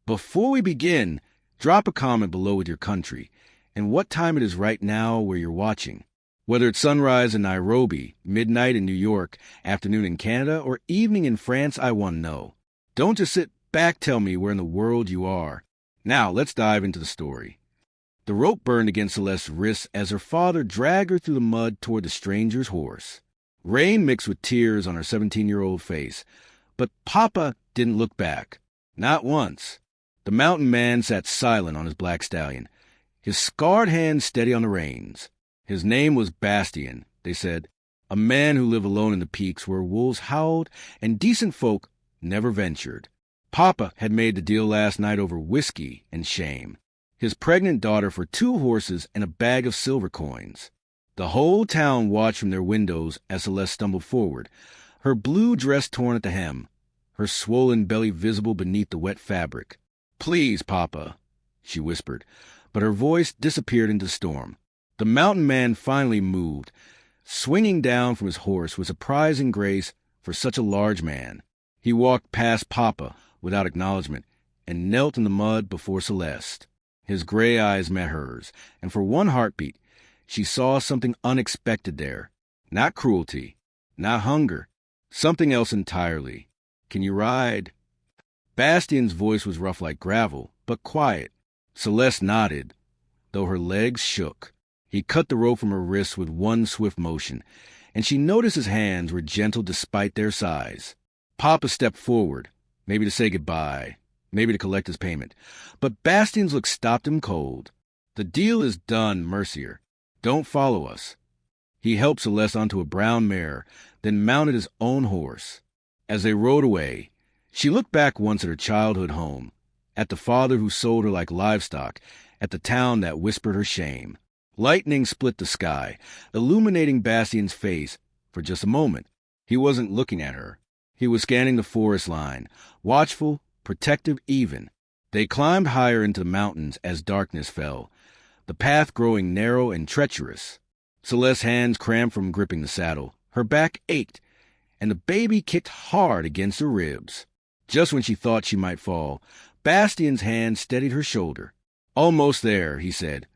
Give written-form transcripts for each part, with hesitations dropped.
Before we begin, drop a comment below with your country and what time it is right now where you're watching. Whether it's sunrise in Nairobi, midnight in New York, afternoon in Canada, or evening in France, I want to know. Don't just sit back, tell me where in the world you are. Now, let's dive into the story. The rope burned against Celeste's wrists as her father dragged her through the mud toward the stranger's horse. Rain mixed with tears on her 17-year-old face, but Papa didn't look back. Not once. The mountain man sat silent on his black stallion, his scarred hands steady on the reins. His name was Bastien, they said, a man who lived alone in the peaks where wolves howled and decent folk never ventured. Papa had made the deal last night over whiskey and shame. His pregnant daughter for 2 horses and a bag of silver coins. The whole town watched from their windows as Celeste stumbled forward, her blue dress torn at the hem, her swollen belly visible beneath the wet fabric. "Please, Papa," she whispered, but her voice disappeared into the storm. The mountain man finally moved, swinging down from his horse with surprising grace for such a large man. He walked past Papa without acknowledgement and knelt in the mud before Celeste. His gray eyes met hers, and for one heartbeat, she saw something unexpected there. Not cruelty, not hunger, something else entirely. "Can you ride?" Bastien's voice was rough like gravel, but quiet. Celeste nodded, though her legs shook. He cut the rope from her wrists with one swift motion, and she noticed his hands were gentle despite their size. Papa stepped forward, maybe to say goodbye, maybe to collect his payment, but Bastien's look stopped him cold. "The deal is done, Mercier. Don't follow us." He helped Celeste onto a brown mare, then mounted his own horse. As they rode away, she looked back once at her childhood home, at the father who sold her like livestock, at the town that whispered her shame. Lightning split the sky, illuminating Bastien's face for just a moment. He wasn't looking at her. He was scanning the forest line, watchful, protective even. They climbed higher into the mountains as darkness fell, the path growing narrow and treacherous. Celeste's hands cramped from gripping the saddle. Her back ached, and the baby kicked hard against her ribs. Just when she thought she might fall, Bastien's hand steadied her shoulder. "Almost there," he said,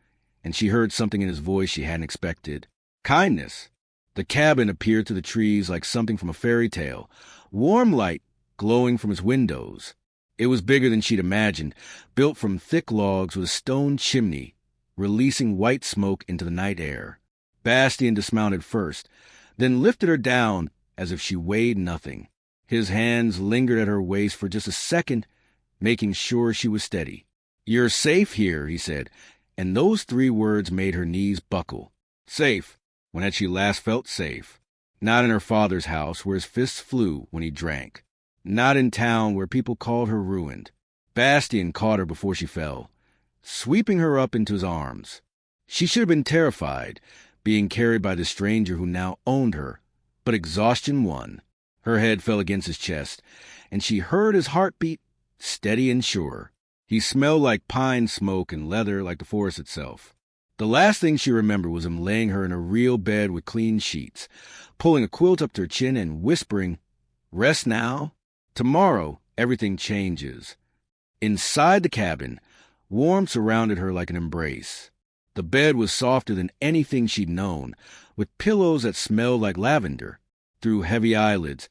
and she heard something in his voice she hadn't expected. Kindness. The cabin appeared through the trees like something from a fairy tale, warm light glowing from its windows. It was bigger than she'd imagined, built from thick logs with a stone chimney, releasing white smoke into the night air. Bastien dismounted first, then lifted her down as if she weighed nothing. His hands lingered at her waist for just a second, making sure she was steady. "You're safe here," he said, and those 3 words made her knees buckle. Safe. When had she last felt safe? Not in her father's house, where his fists flew when he drank. Not in town, where people called her ruined. Bastien caught her before she fell, sweeping her up into his arms. She should have been terrified, being carried by the stranger who now owned her, but exhaustion won. Her head fell against his chest, and she heard his heartbeat, steady and sure. He smelled like pine smoke and leather like the forest itself. The last thing she remembered was him laying her in a real bed with clean sheets, pulling a quilt up to her chin and whispering, "Rest now. Tomorrow, everything changes." Inside the cabin, warmth surrounded her like an embrace. The bed was softer than anything she'd known, with pillows that smelled like lavender. Through heavy eyelids,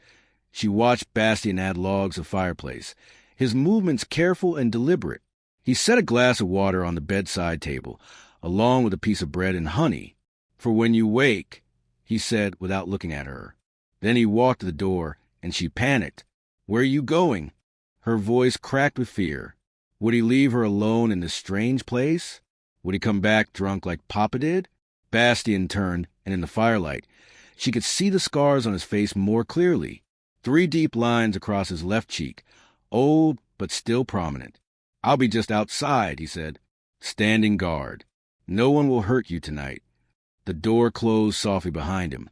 she watched Bastien add logs to the fireplace, his movements careful and deliberate. He set a glass of water on the bedside table, along with a piece of bread and honey. "For when you wake," he said without looking at her. Then he walked to the door, and she panicked. "Where are you going?" Her voice cracked with fear. Would he leave her alone in this strange place? Would he come back drunk like Papa did? Bastien turned, and in the firelight, she could see the scars on his face more clearly. 3 deep lines across his left cheek, old but still prominent. "I'll be just outside," he said, standing guard. "No one will hurt you tonight." The door closed softly behind him,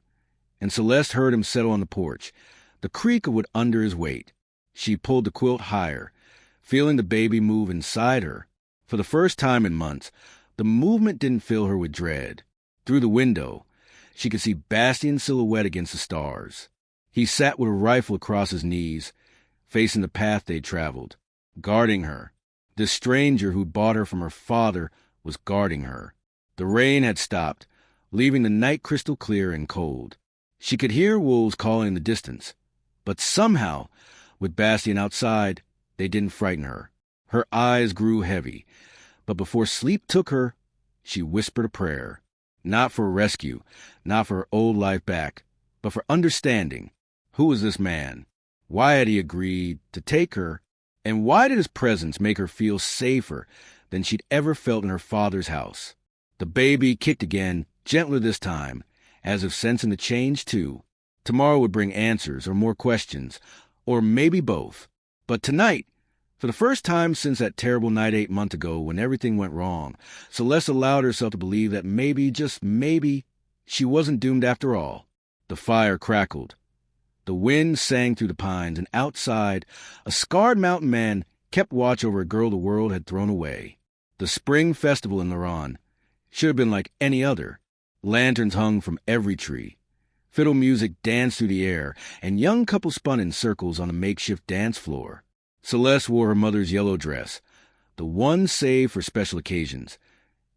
and Celeste heard him settle on the porch, the creak of wood under his weight. She pulled the quilt higher, feeling the baby move inside her. For the first time in months, the movement didn't fill her with dread. Through the window, she could see Bastien's silhouette against the stars. He sat with a rifle across his knees, facing the path they'd traveled, guarding her, This stranger who'd bought her from her father was guarding her. The rain had stopped, leaving the night crystal clear and cold. She could hear wolves calling in the distance, but somehow, with Bastien outside, they didn't frighten her. Her eyes grew heavy, but before sleep took her, she whispered a prayer. Not for rescue, not for her old life back, but for understanding. Who was this man? Why had he agreed to take her? And why did his presence make her feel safer than she'd ever felt in her father's house? The baby kicked again, gentler this time, as if sensing the change too. Tomorrow would bring answers or more questions, or maybe both. But tonight, for the first time since that terrible night 8 months ago when everything went wrong, Céleste allowed herself to believe that maybe, just maybe, she wasn't doomed after all. The fire crackled. The wind sang through the pines, and outside, a scarred mountain man kept watch over a girl the world had thrown away. The spring festival in Laron should have been like any other. Lanterns hung from every tree. Fiddle music danced through the air, and young couples spun in circles on a makeshift dance floor. Céleste wore her mother's yellow dress, the one saved for special occasions,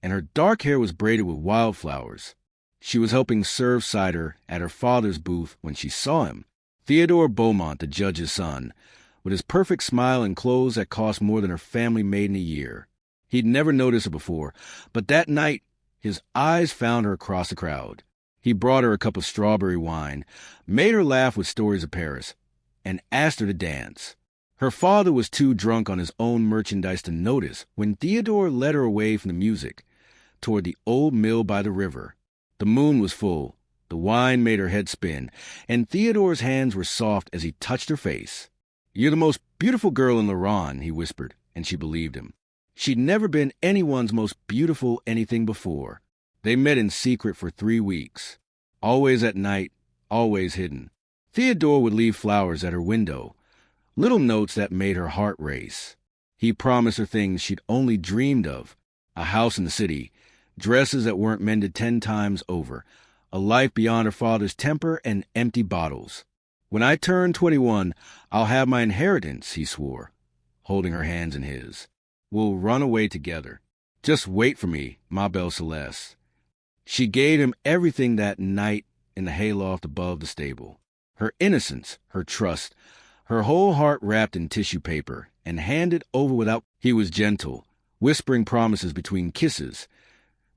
and her dark hair was braided with wildflowers. She was helping serve cider at her father's booth when she saw him, Theodore Beaumont, the judge's son, with his perfect smile and clothes that cost more than her family made in a year. He'd never noticed her before, but that night his eyes found her across the crowd. He brought her a cup of strawberry wine, made her laugh with stories of Paris, and asked her to dance. Her father was too drunk on his own merchandise to notice when Theodore led her away from the music, toward the old mill by the river. The moon was full, the wine made her head spin, and Theodore's hands were soft as he touched her face. "You're the most beautiful girl in Laron," he whispered, and she believed him. She'd never been anyone's most beautiful anything before. They met in secret for 3 weeks. Always at night, always hidden. Theodore would leave flowers at her window, little notes that made her heart race. He promised her things she'd only dreamed of. A house in the city, dresses that weren't mended 10 times over, a life beyond her father's temper, and empty bottles. "When I turn 21, I'll have my inheritance," he swore, holding her hands in his. "We'll run away together. Just wait for me, ma belle Céleste." She gave him everything that night in the hayloft above the stable. Her innocence, her trust, her whole heart wrapped in tissue paper and handed over without. He was gentle, whispering promises between kisses,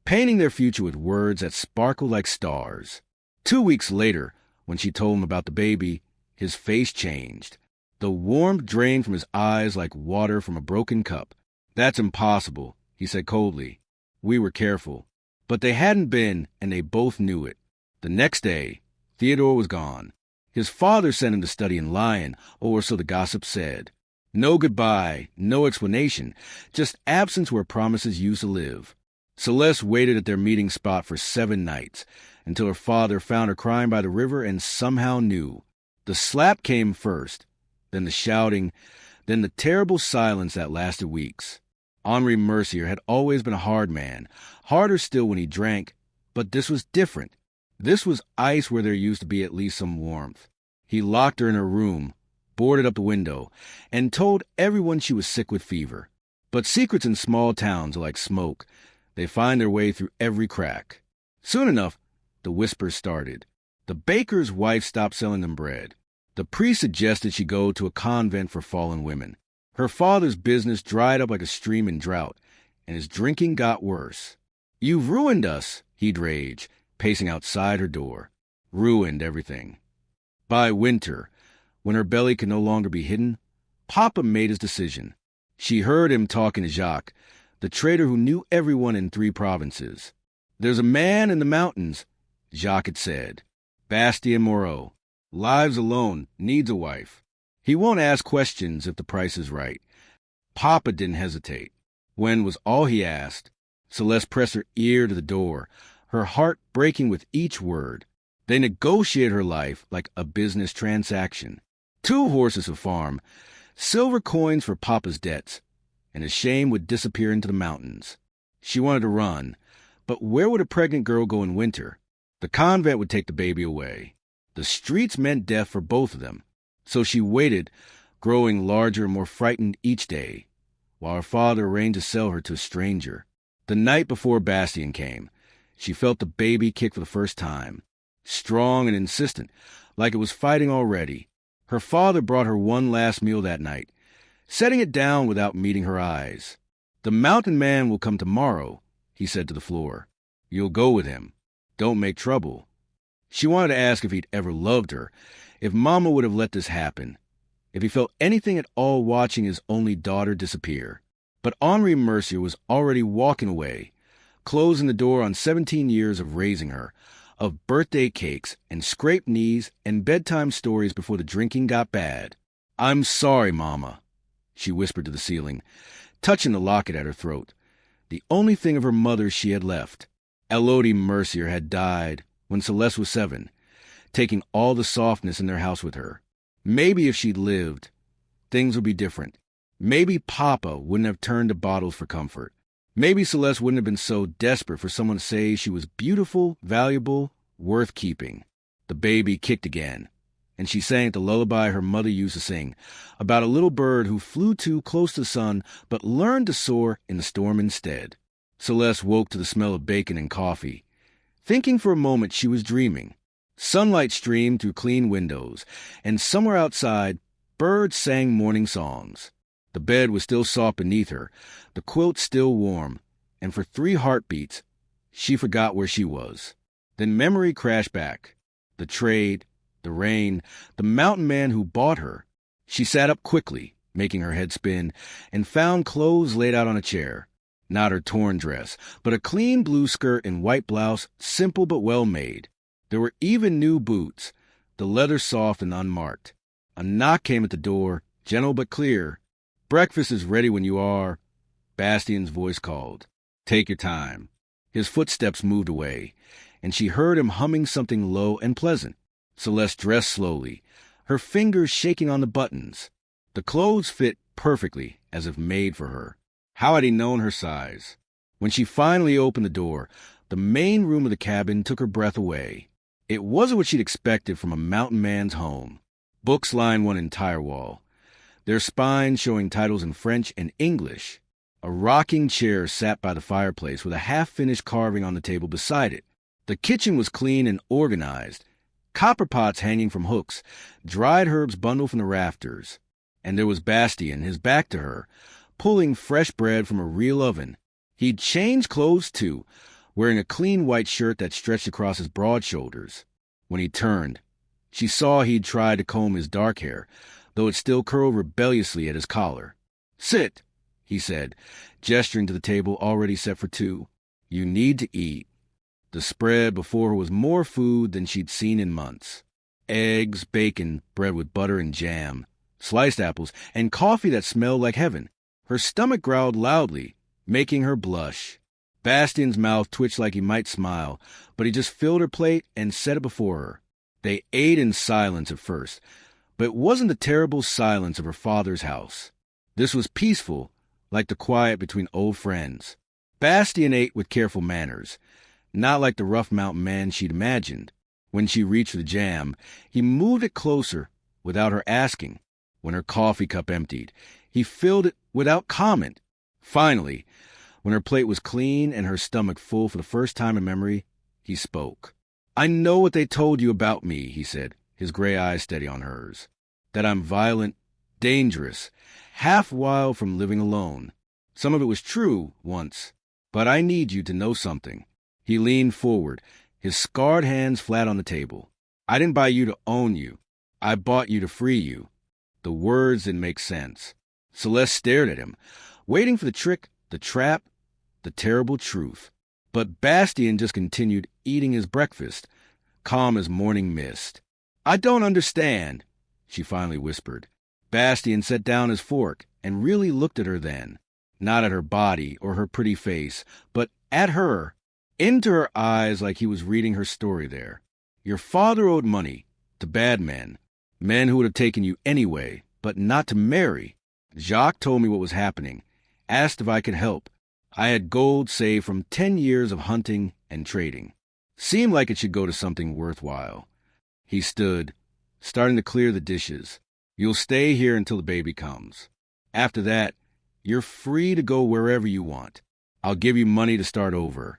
painting their future with words that sparkled like stars. 2 weeks later, when she told him about the baby, his face changed. The warmth drained from his eyes like water from a broken cup. "That's impossible," he said coldly. "We were careful." But they hadn't been, and they both knew it. The next day, Theodore was gone. His father sent him to study in Lyon, or so the gossip said. No goodbye, no explanation, just absence where promises used to live. Céleste waited at their meeting spot for 7 nights, until her father found her crying by the river and somehow knew. The slap came first, then the shouting, then the terrible silence that lasted weeks. Henri Mercier had always been a hard man, harder still when he drank, but this was different. This was ice where there used to be at least some warmth. He locked her in her room, boarded up the window, and told everyone she was sick with fever. But secrets in small towns are like smoke. They find their way through every crack. Soon enough, the whispers started. The baker's wife stopped selling them bread. The priest suggested she go to a convent for fallen women. Her father's business dried up like a stream in drought, and his drinking got worse. "You've ruined us," he'd rage, pacing outside her door. Ruined everything. By winter, when her belly could no longer be hidden, Papa made his decision. She heard him talking to Jacques, the trader who knew everyone in 3 provinces. "There's a man in the mountains," Jacques had said. "Bastien Moreau. Lives alone, needs a wife. He won't ask questions if the price is right." Papa didn't hesitate. When was all he asked. Céleste pressed her ear to the door, her heart breaking with each word. They negotiated her life like a business transaction. 2 horses to farm, silver coins for Papa's debts, and his shame would disappear into the mountains. She wanted to run, but where would a pregnant girl go in winter? The convent would take the baby away. The streets meant death for both of them. So she waited, growing larger and more frightened each day. while her father arranged to sell her to a stranger. The night before Bastien came, she felt the baby kick for the first time. Strong and insistent, like it was fighting already. Her father brought her one last meal that night, setting it down without meeting her eyes. "The mountain man will come tomorrow," he said to the floor. "You'll go with him. Don't make trouble." She wanted to ask if he'd ever loved her, if Mama would have let this happen, if he felt anything at all watching his only daughter disappear. But Henri Mercier was already walking away, closing the door on 17 years of raising her, of birthday cakes and scraped knees and bedtime stories before the drinking got bad. "I'm sorry, Mama," she whispered to the ceiling, touching the locket at her throat, the only thing of her mother she had left. Elodie Mercier had died when Céleste was 7, taking all the softness in their house with her. Maybe if she'd lived, things would be different. Maybe Papa wouldn't have turned to bottles for comfort. Maybe Céleste wouldn't have been so desperate for someone to say she was beautiful, valuable, worth keeping. The baby kicked again, and she sang the lullaby her mother used to sing, about a little bird who flew too close to the sun but learned to soar in the storm instead. Céleste woke to the smell of bacon and coffee, thinking for a moment she was dreaming. Sunlight streamed through clean windows, and somewhere outside, birds sang morning songs. The bed was still soft beneath her, the quilt still warm, and for 3 heartbeats, she forgot where she was. Then memory crashed back. The trade, the rain, the mountain man who bought her. She sat up quickly, making her head spin, and found clothes laid out on a chair. Not her torn dress, but a clean blue skirt and white blouse, simple but well made. There were even new boots, the leather soft and unmarked. A knock came at the door, gentle but clear. "Breakfast is ready when you are," Bastien's voice called. "Take your time." His footsteps moved away, and she heard him humming something low and pleasant. Céleste dressed slowly, her fingers shaking on the buttons. The clothes fit perfectly, as if made for her. How had he known her size? When she finally opened the door, the main room of the cabin took her breath away. It wasn't what she'd expected from a mountain man's home. Books lined one entire wall, their spines showing titles in French and English. A rocking chair sat by the fireplace with a half-finished carving on the table beside it. The kitchen was clean and organized, copper pots hanging from hooks, dried herbs bundled from the rafters. And there was Bastien, his back to her, pulling fresh bread from a real oven. He'd changed clothes, too, wearing a clean white shirt that stretched across his broad shoulders. When he turned, she saw he'd tried to comb his dark hair, though it still curled rebelliously at his collar. "Sit," he said, gesturing to the table already set for 2. "You need to eat." The spread before her was more food than she'd seen in months. Eggs, bacon, bread with butter and jam, sliced apples, and coffee that smelled like heaven. Her stomach growled loudly, making her blush. Bastien's mouth twitched like he might smile, but he just filled her plate and set it before her. They ate in silence at first, but it wasn't the terrible silence of her father's house. This was peaceful, like the quiet between old friends. Bastien ate with careful manners, not like the rough mountain man she'd imagined. When she reached for the jam, he moved it closer without her asking. When her coffee cup emptied, he filled it without comment. Finally, when her plate was clean and her stomach full for the first time in memory, he spoke. "I know what they told you about me," he said, his gray eyes steady on hers. "That I'm violent, dangerous, half wild from living alone. Some of it was true once, but I need you to know something." He leaned forward, his scarred hands flat on the table. "I didn't buy you to own you. I bought you to free you." The words didn't make sense. Céleste stared at him, waiting for the trick, the trap, the terrible truth. But Bastien just continued eating his breakfast, calm as morning mist. "I don't understand," she finally whispered. Bastien set down his fork and really looked at her then. Not at her body or her pretty face, but at her, into her eyes like he was reading her story there. "Your father owed money to bad men, men who would have taken you anyway, but not to marry. Jacques told me what was happening, asked if I could help. I had gold saved from 10 years of hunting and trading. Seemed like it should go to something worthwhile." He stood, starting to clear the dishes. "You'll stay here until the baby comes. After that, You're free to go wherever you want. I'll give you money to start over,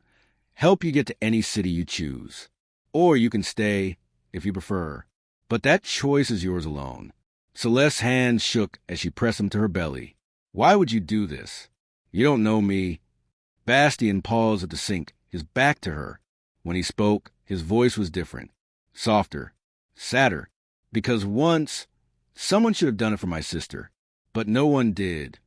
help you get to any city you choose. Or you can stay, if you prefer. But that choice is yours alone. Celeste's hands shook as she pressed them to her belly. Why would you do this? You don't know me. Bastien paused at the sink, his back to her. When he spoke, his voice was different, softer, sadder, because once someone should have done it for my sister, but no one did.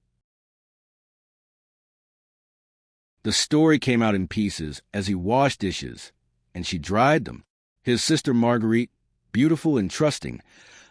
The story came out in pieces as he washed dishes, and she dried them. His sister Marguerite, beautiful and trusting,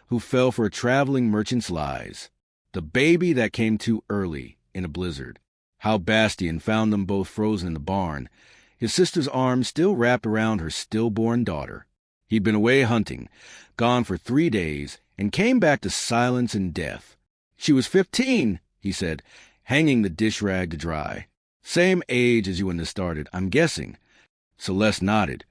who fell for a traveling merchant's lies. The baby that came too early in a blizzard. How Bastien found them both frozen in the barn, his sister's arms still wrapped around her stillborn daughter. He'd been away hunting, gone for 3 days, and came back to silence and death. She was 15, he said, hanging the dish rag to dry. Same age as you when this started, I'm guessing. Celeste nodded,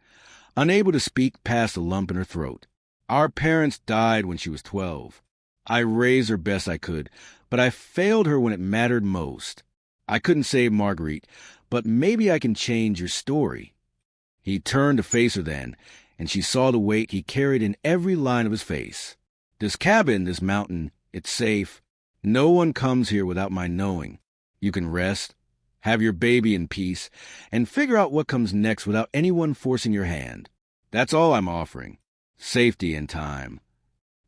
unable to speak past the lump in her throat. Our parents died when she was 12. I raised her best I could, but I failed her when it mattered most. I couldn't save Marguerite, but maybe I can change your story. He turned to face her then, and she saw the weight he carried in every line of his face. This cabin, this mountain, it's safe. No one comes here without my knowing. You can rest, have your baby in peace, and figure out what comes next without anyone forcing your hand. That's all I'm offering. Safety and time.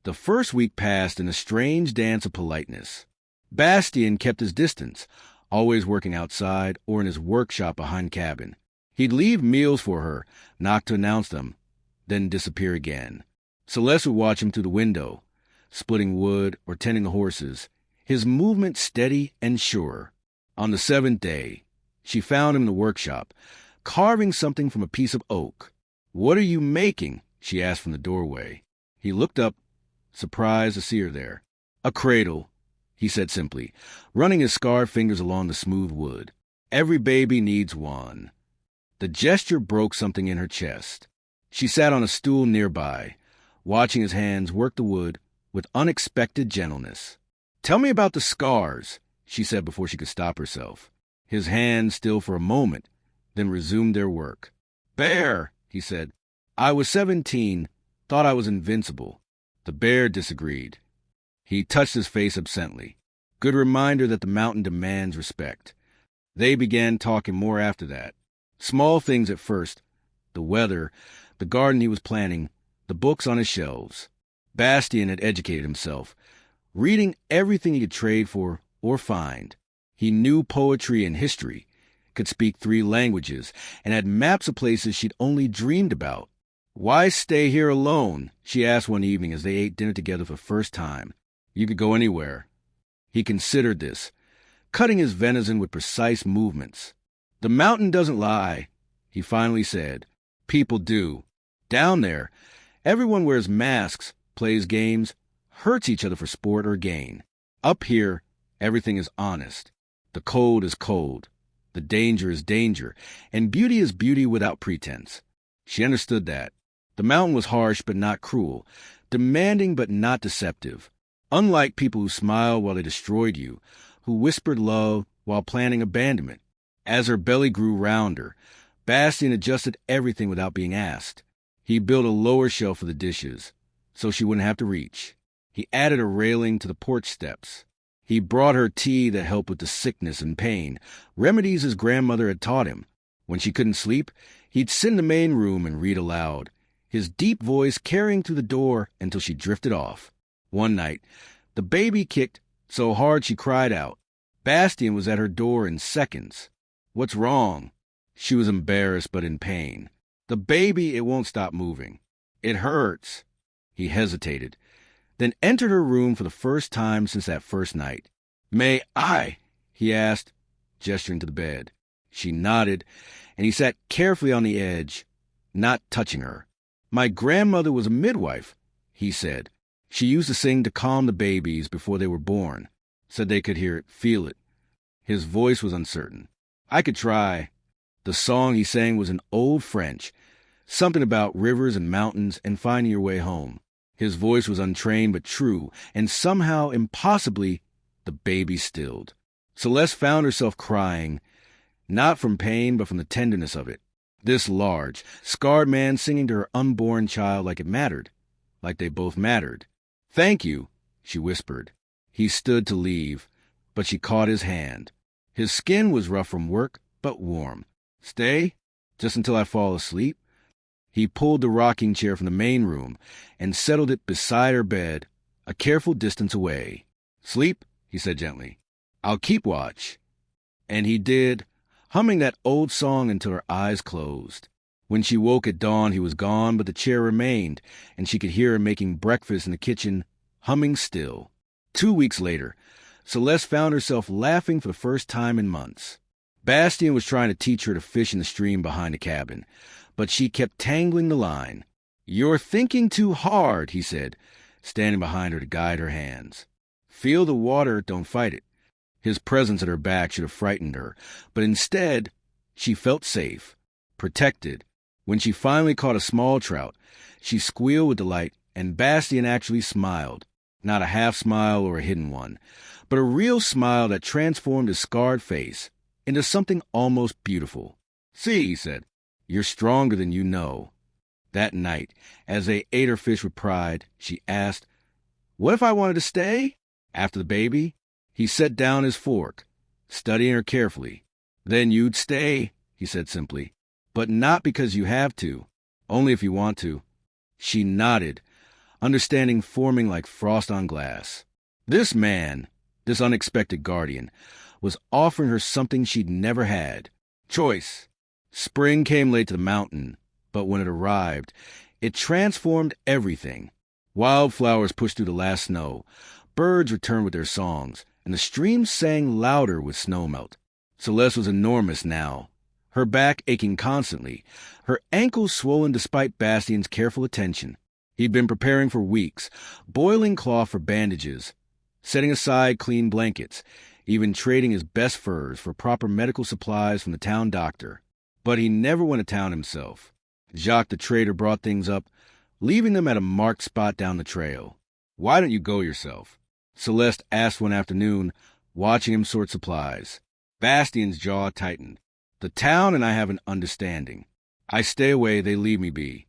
The first week passed in a strange dance of politeness. Bastien kept his distance, always working outside or in his workshop behind cabin. He'd leave meals for her, knock to announce them, then disappear again. Celeste would watch him through the window, splitting wood or tending the horses, his movement steady and sure. On the 7th day, she found him in the workshop, carving something from a piece of oak. "What are you making?" she asked from the doorway. He looked up, surprised to see her there. "A cradle," he said simply, running his scarred fingers along the smooth wood. "Every baby needs one." The gesture broke something in her chest. She sat on a stool nearby, watching his hands work the wood with unexpected gentleness. "Tell me about the scars," she said before she could stop herself. His hands still for a moment, then resumed their work. "Bear," he said. "I was 17, thought I was invincible." The bear disagreed. He touched his face absently. Good reminder that the mountain demands respect. They began talking more after that. Small things at first. The weather, the garden he was planting, the books on his shelves. Bastien had educated himself, reading everything he could trade for or find. He knew poetry and history, could speak 3 languages, and had maps of places she'd only dreamed about. "Why stay here alone?" she asked one evening as they ate dinner together for the first time. "You could go anywhere." He considered this, cutting his venison with precise movements. "The mountain doesn't lie," he finally said. "People do. Down there, everyone wears masks, plays games, hurts each other for sport or gain. Up here, everything is honest. The cold is cold. The danger is danger. And beauty is beauty without pretense." She understood that. The mountain was harsh but not cruel, demanding but not deceptive. Unlike people who smiled while they destroyed you, who whispered love while planning abandonment. As her belly grew rounder, Bastien adjusted everything without being asked. He built a lower shelf for the dishes, so she wouldn't have to reach. He added a railing to the porch steps. He brought her tea that helped with the sickness and pain, remedies his grandmother had taught him. When she couldn't sleep, he'd sit in the main room and read aloud, his deep voice carrying through the door until she drifted off. One night, the baby kicked so hard she cried out. Bastien was at her door in seconds. "What's wrong?" She was embarrassed but in pain. "The baby, it won't stop moving. It hurts." He hesitated, then entered her room for the first time since that first night. "May I?" he asked, gesturing to the bed. She nodded, and he sat carefully on the edge, not touching her. "My grandmother was a midwife," he said. "She used to sing to calm the babies before they were born. Said they could hear it, feel it." His voice was uncertain. "I could try." The song he sang was in old French, something about rivers and mountains and finding your way home. His voice was untrained but true, and somehow, impossibly, the baby stilled. Celeste found herself crying, not from pain, but from the tenderness of it. This large, scarred man singing to her unborn child like it mattered, like they both mattered. "Thank you," she whispered. He stood to leave, but she caught his hand. His skin was rough from work, but warm. "Stay? Just until I fall asleep?" He pulled the rocking chair from the main room and settled it beside her bed, a careful distance away. "Sleep," he said gently. "I'll keep watch." And he did, humming that old song until her eyes closed. When she woke at dawn, he was gone, but the chair remained, and she could hear him making breakfast in the kitchen, humming still. 2 weeks later, Celeste found herself laughing for the first time in months. Bastien was trying to teach her to fish in the stream behind the cabin, but she kept tangling the line. "You're thinking too hard," he said, standing behind her to guide her hands. "Feel the water, don't fight it." His presence at her back should have frightened her, but instead, she felt safe, protected. When she finally caught a small trout, she squealed with delight, and Bastien actually smiled. Not a half smile or a hidden one, but a real smile that transformed his scarred face into something almost beautiful. "See," he said, "you're stronger than you know." That night, as they ate her fish with pride, she asked, "What if I wanted to stay? After the baby?" He set down his fork, studying her carefully. "Then you'd stay," he said simply. "But not because you have to, only if you want to." She nodded, understanding forming like frost on glass. This man, this unexpected guardian, was offering her something she'd never had. Choice. Spring came late to the mountain, but when it arrived, it transformed everything. Wildflowers pushed through the last snow, birds returned with their songs, and the stream sang louder with snowmelt. Celeste was enormous now, her back aching constantly, her ankles swollen despite Bastien's careful attention. He'd been preparing for weeks, boiling cloth for bandages, setting aside clean blankets, even trading his best furs for proper medical supplies from the town doctor. But he never went to town himself. Jacques the trader brought things up, leaving them at a marked spot down the trail. "Why don't you go yourself?" Celeste asked one afternoon, watching him sort supplies. Bastien's jaw tightened. "The town and I have an understanding. I stay away, they leave me be."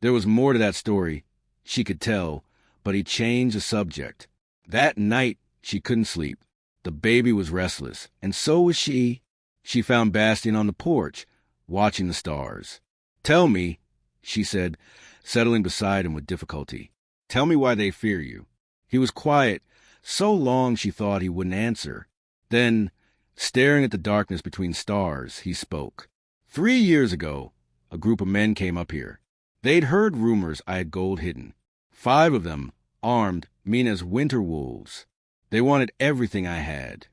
There was more to that story, she could tell, but he changed the subject. That night, she couldn't sleep. The baby was restless, and so was she. She found Bastien on the porch, watching the stars. "Tell me," she said, settling beside him with difficulty. "Tell me why they fear you." He was quiet, so long she thought he wouldn't answer. Then, staring at the darkness between stars, he spoke. 3 years ago, a group of men came up here. They'd heard rumors I had gold hidden. 5 of them, armed, mean as winter wolves. They wanted everything I had.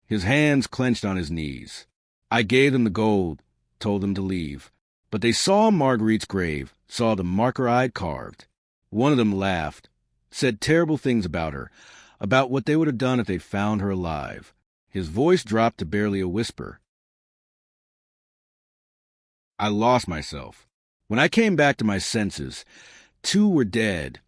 His hands clenched on his knees. I gave them the gold, told them to leave. But they saw Marguerite's grave, saw the marker I'd carved. One of them laughed, said terrible things about her, about what they would have done if they found her alive. His voice dropped to barely a whisper. I lost myself. When I came back to my senses, 2 were dead,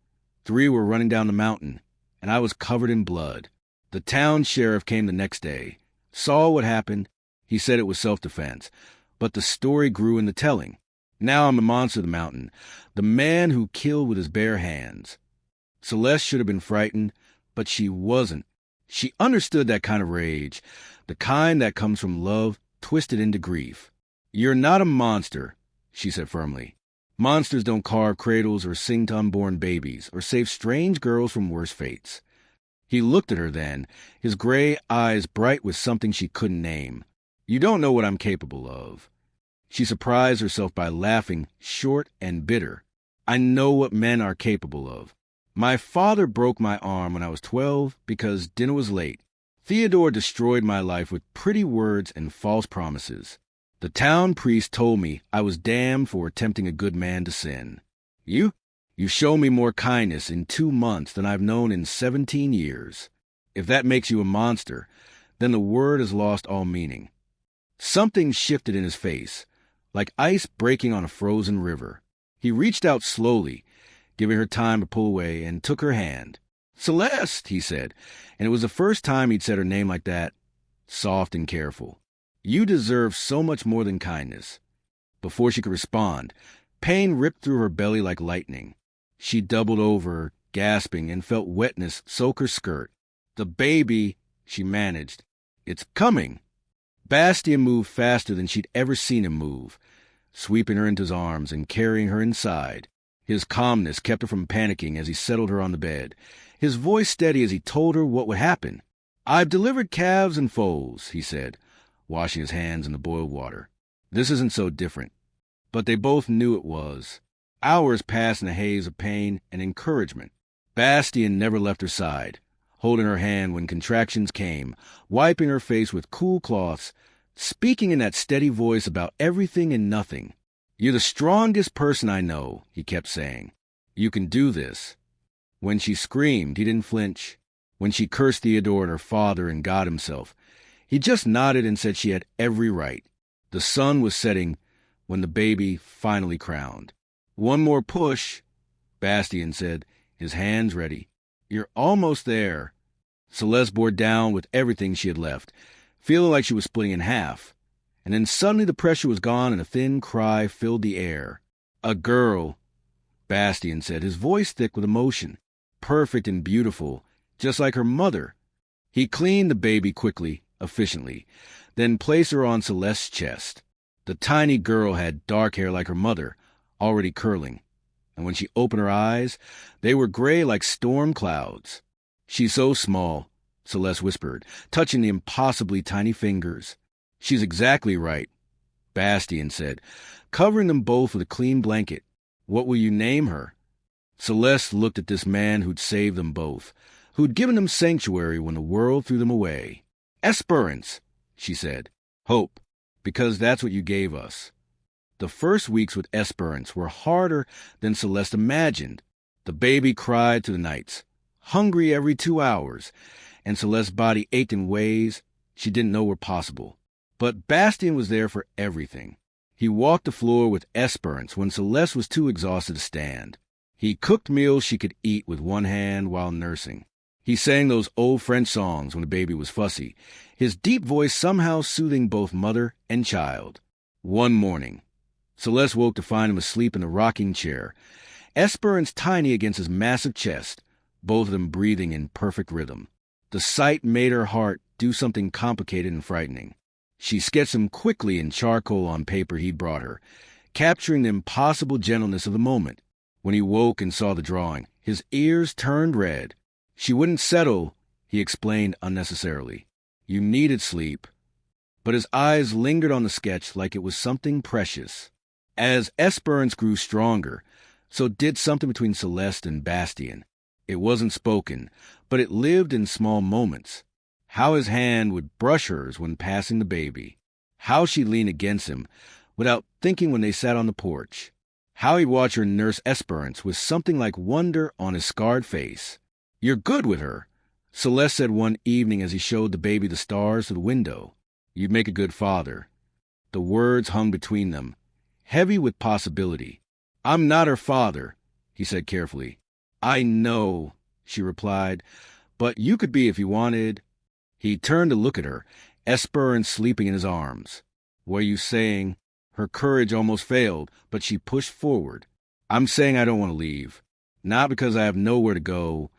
3 were running down the mountain, and I was covered in blood. The town sheriff came the next day, saw what happened. He said it was self-defense, but the story grew in the telling. Now I'm the monster of the mountain, the man who killed with his bare hands. Celeste should have been frightened, but she wasn't. She understood that kind of rage, the kind that comes from love twisted into grief. "You're not a monster," she said firmly. "Monsters don't carve cradles or sing to unborn babies or save strange girls from worse fates." He looked at her then, his gray eyes bright with something she couldn't name. "You don't know what I'm capable of." She surprised herself by laughing, short and bitter. "I know what men are capable of. My father broke my arm when I was 12 because dinner was late. Theodore destroyed my life with pretty words and false promises. The town priest told me I was damned for tempting a good man to sin. You show me more kindness in 2 months than I've known in 17 years. If that makes you a monster, then the word has lost all meaning." Something shifted in his face, like ice breaking on a frozen river. He reached out slowly, giving her time to pull away, and took her hand. "Celeste," he said, and it was the first time he'd said her name like that. soft and careful. You deserve so much more than kindness. Before she could respond, pain ripped through her belly like lightning. She doubled over, gasping, and felt wetness soak her skirt. "The baby," she managed. "It's coming." Bastien moved faster than she'd ever seen him move, sweeping her into his arms and carrying her inside. His calmness kept her from panicking as he settled her on the bed, his voice steady as he told her what would happen. "I've delivered calves and foals," he said, washing his hands in the boiled water. "This isn't so different." But they both knew it was. Hours passed in a haze of pain and encouragement. Bastien never left her side, holding her hand when contractions came, wiping her face with cool cloths, speaking in that steady voice about everything and nothing. "You're the strongest person I know," he kept saying. "You can do this." When she screamed, he didn't flinch. When she cursed Theodore and her father and God himself, he just nodded and said she had every right. The sun was setting when the baby finally crowned. "One more push," Bastien said, his hands ready. "You're almost there." Céleste bore down with everything she had left, feeling like she was splitting in half. And then suddenly the pressure was gone and a thin cry filled the air. "A girl," Bastien said, his voice thick with emotion. "Perfect and beautiful, just like her mother." He cleaned the baby quickly, efficiently, then placed her on Céleste's chest. The tiny girl had dark hair like her mother, already curling, and when she opened her eyes, they were gray like storm clouds. "She's so small," Céleste whispered, touching the impossibly tiny fingers. "She's exactly right," Bastien said, covering them both with a clean blanket. "What will you name her?" Céleste looked at this man who'd saved them both, who'd given them sanctuary when the world threw them away. "Esperance," she said. "Hope, because that's what you gave us." The first weeks with Esperance were harder than Céleste imagined. The baby cried through the nights, hungry every 2 hours, and Céleste's body ached in ways she didn't know were possible. But Bastien was there for everything. He walked the floor with Esperance when Céleste was too exhausted to stand. He cooked meals she could eat with one hand while nursing. He sang those old French songs when the baby was fussy, his deep voice somehow soothing both mother and child. One morning, Céleste woke to find him asleep in the rocking chair, Esperance tiny against his massive chest, both of them breathing in perfect rhythm. The sight made her heart do something complicated and frightening. She sketched him quickly in charcoal on paper he'd brought her, capturing the impossible gentleness of the moment. When he woke and saw the drawing, his ears turned red. She wouldn't settle, he explained unnecessarily. You needed sleep. But his eyes lingered on the sketch like it was something precious. As Esperance grew stronger, so did something between Céleste and Bastien. It wasn't spoken, but it lived in small moments. How his hand would brush hers when passing the baby. How she'd lean against him, without thinking when they sat on the porch. How he'd watch her nurse Esperance with something like wonder on his scarred face. "You're good with her," Céleste said one evening as he showed the baby the stars through the window. "You'd make a good father." The words hung between them, heavy with possibility. "I'm not her father," he said carefully. "I know," she replied, "but you could be if you wanted." He turned to look at her, Esperance sleeping in his arms. "What are you saying?" Her courage almost failed, but she pushed forward. "I'm saying I don't want to leave. Not because I have nowhere to go,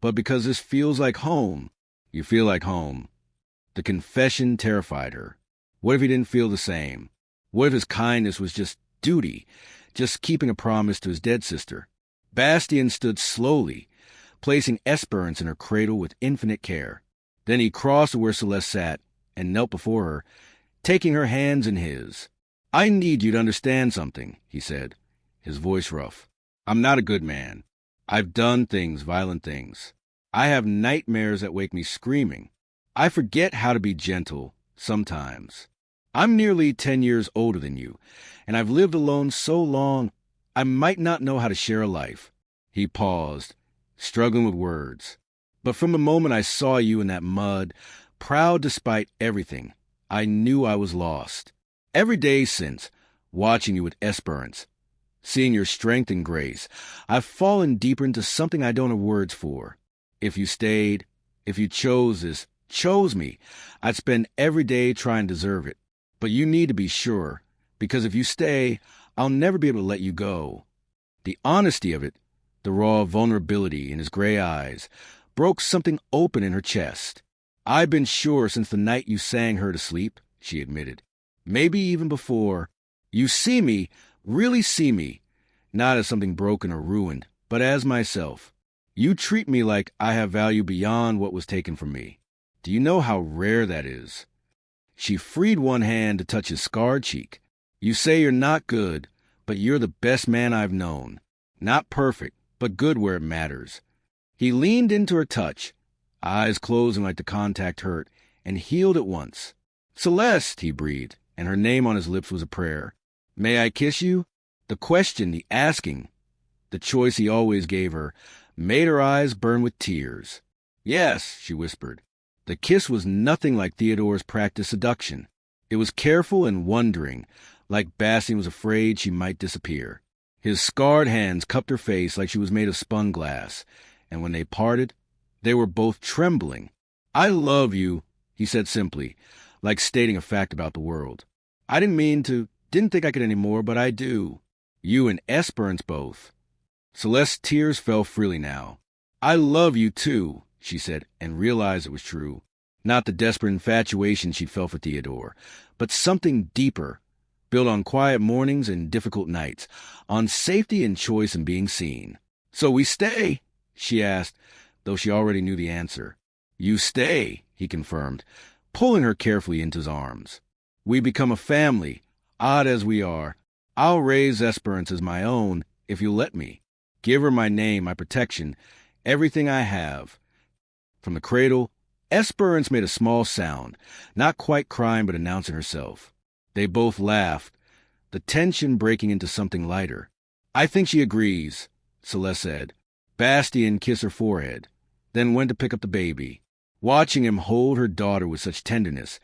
but because this feels like home." "You feel like home." The confession terrified her. What if he didn't feel the same? What if his kindness was just duty, just keeping a promise to his dead sister? Bastien stood slowly, placing Esperance in her cradle with infinite care. Then he crossed to where Céleste sat and knelt before her, taking her hands in his. "I need you to understand something," he said, his voice rough. "I'm not a good man. I've done things, violent things. I have nightmares that wake me screaming. I forget how to be gentle, sometimes. I'm nearly 10 years older than you, and I've lived alone so long, I might not know how to share a life." He paused, struggling with words. "But from the moment I saw you in that mud, proud despite everything, I knew I was lost. Every day since, watching you with Esperance, seeing your strength and grace, I've fallen deeper into something I don't have words for. If you stayed, if you chose this chose me. I'd spend every day trying to deserve it. But you need to be sure, because if you stay, I'll never be able to let you go." The honesty of it, the raw vulnerability in his gray eyes, broke something open in her chest. "I've been sure since the night you sang her to sleep," she admitted. "Maybe even before. You see me, really see me, not as something broken or ruined, but as myself. You treat me like I have value beyond what was taken from me. Do you know how rare that is?" She freed one hand to touch his scarred cheek. "You say you're not good, but you're the best man I've known. Not perfect, but good where it matters." He leaned into her touch, eyes closing like the contact hurt, and healed at once. "Céleste," he breathed, and her name on his lips was a prayer. "May I kiss you?" The question, the asking, the choice he always gave her, made her eyes burn with tears. "Yes," she whispered. The kiss was nothing like Theodore's practiced seduction. It was careful and wondering, like Bastien was afraid she might disappear. His scarred hands cupped her face like she was made of spun glass, and when they parted, they were both trembling. "I love you," he said simply, like stating a fact about the world. "I didn't think I could anymore, but I do. You and Esperance both." Celeste's tears fell freely now. "I love you too," she said, and realized it was true. Not the desperate infatuation she felt for Theodore, but something deeper, built on quiet mornings and difficult nights, on safety and choice and being seen. "So we stay?" she asked, though she already knew the answer. "You stay," he confirmed, pulling her carefully into his arms. "We become a family, odd as we are. I'll raise Esperance as my own, if you'll let me. Give her my name, my protection, everything I have." From the cradle, Esperance made a small sound, not quite crying but announcing herself. They both laughed, the tension breaking into something lighter. "I think she agrees," Céleste said. Bastien kissed her forehead, then went to pick up the baby. Watching him hold her daughter with such tenderness,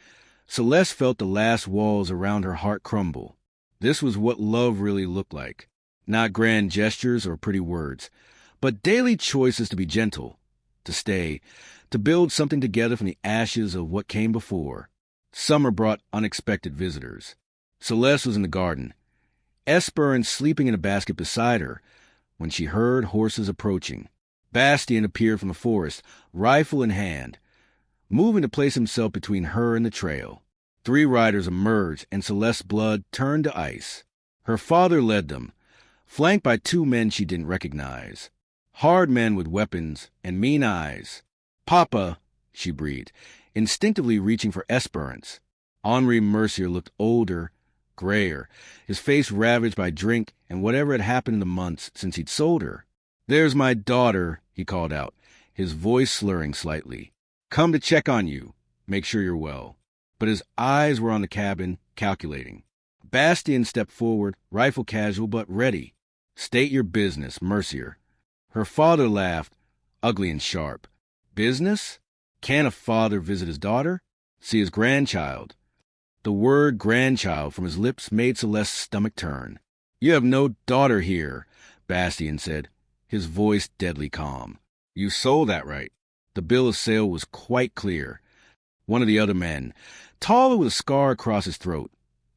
Céleste felt the last walls around her heart crumble. This was what love really looked like. Not grand gestures or pretty words, but daily choices to be gentle, to stay, to build something together from the ashes of what came before. Summer brought unexpected visitors. Céleste was in the garden, Esperance sleeping in a basket beside her, when she heard horses approaching. Bastien appeared from the forest, rifle in hand, moving to place himself between her and the trail. 3 riders emerged, and Céleste's blood turned to ice. Her father led them, flanked by 2 men she didn't recognize. Hard men with weapons and mean eyes. "Papa," she breathed, instinctively reaching for Esperance. Henri Mercier looked older, grayer, his face ravaged by drink and whatever had happened in the months since he'd sold her. "There's my daughter," he called out, his voice slurring slightly. "Come to check on you, make sure you're well." But his eyes were on the cabin, calculating. Bastien stepped forward, rifle casual but ready. "State your business, Mercier." Her father laughed, ugly and sharp. "Business? Can't a father visit his daughter? See his grandchild?" The word grandchild from his lips made Céleste's stomach turn. "You have no daughter here," Bastien said, his voice deadly calm. "You sold that right." The bill of sale was quite clear. One of the other men, taller with a scar across his throat,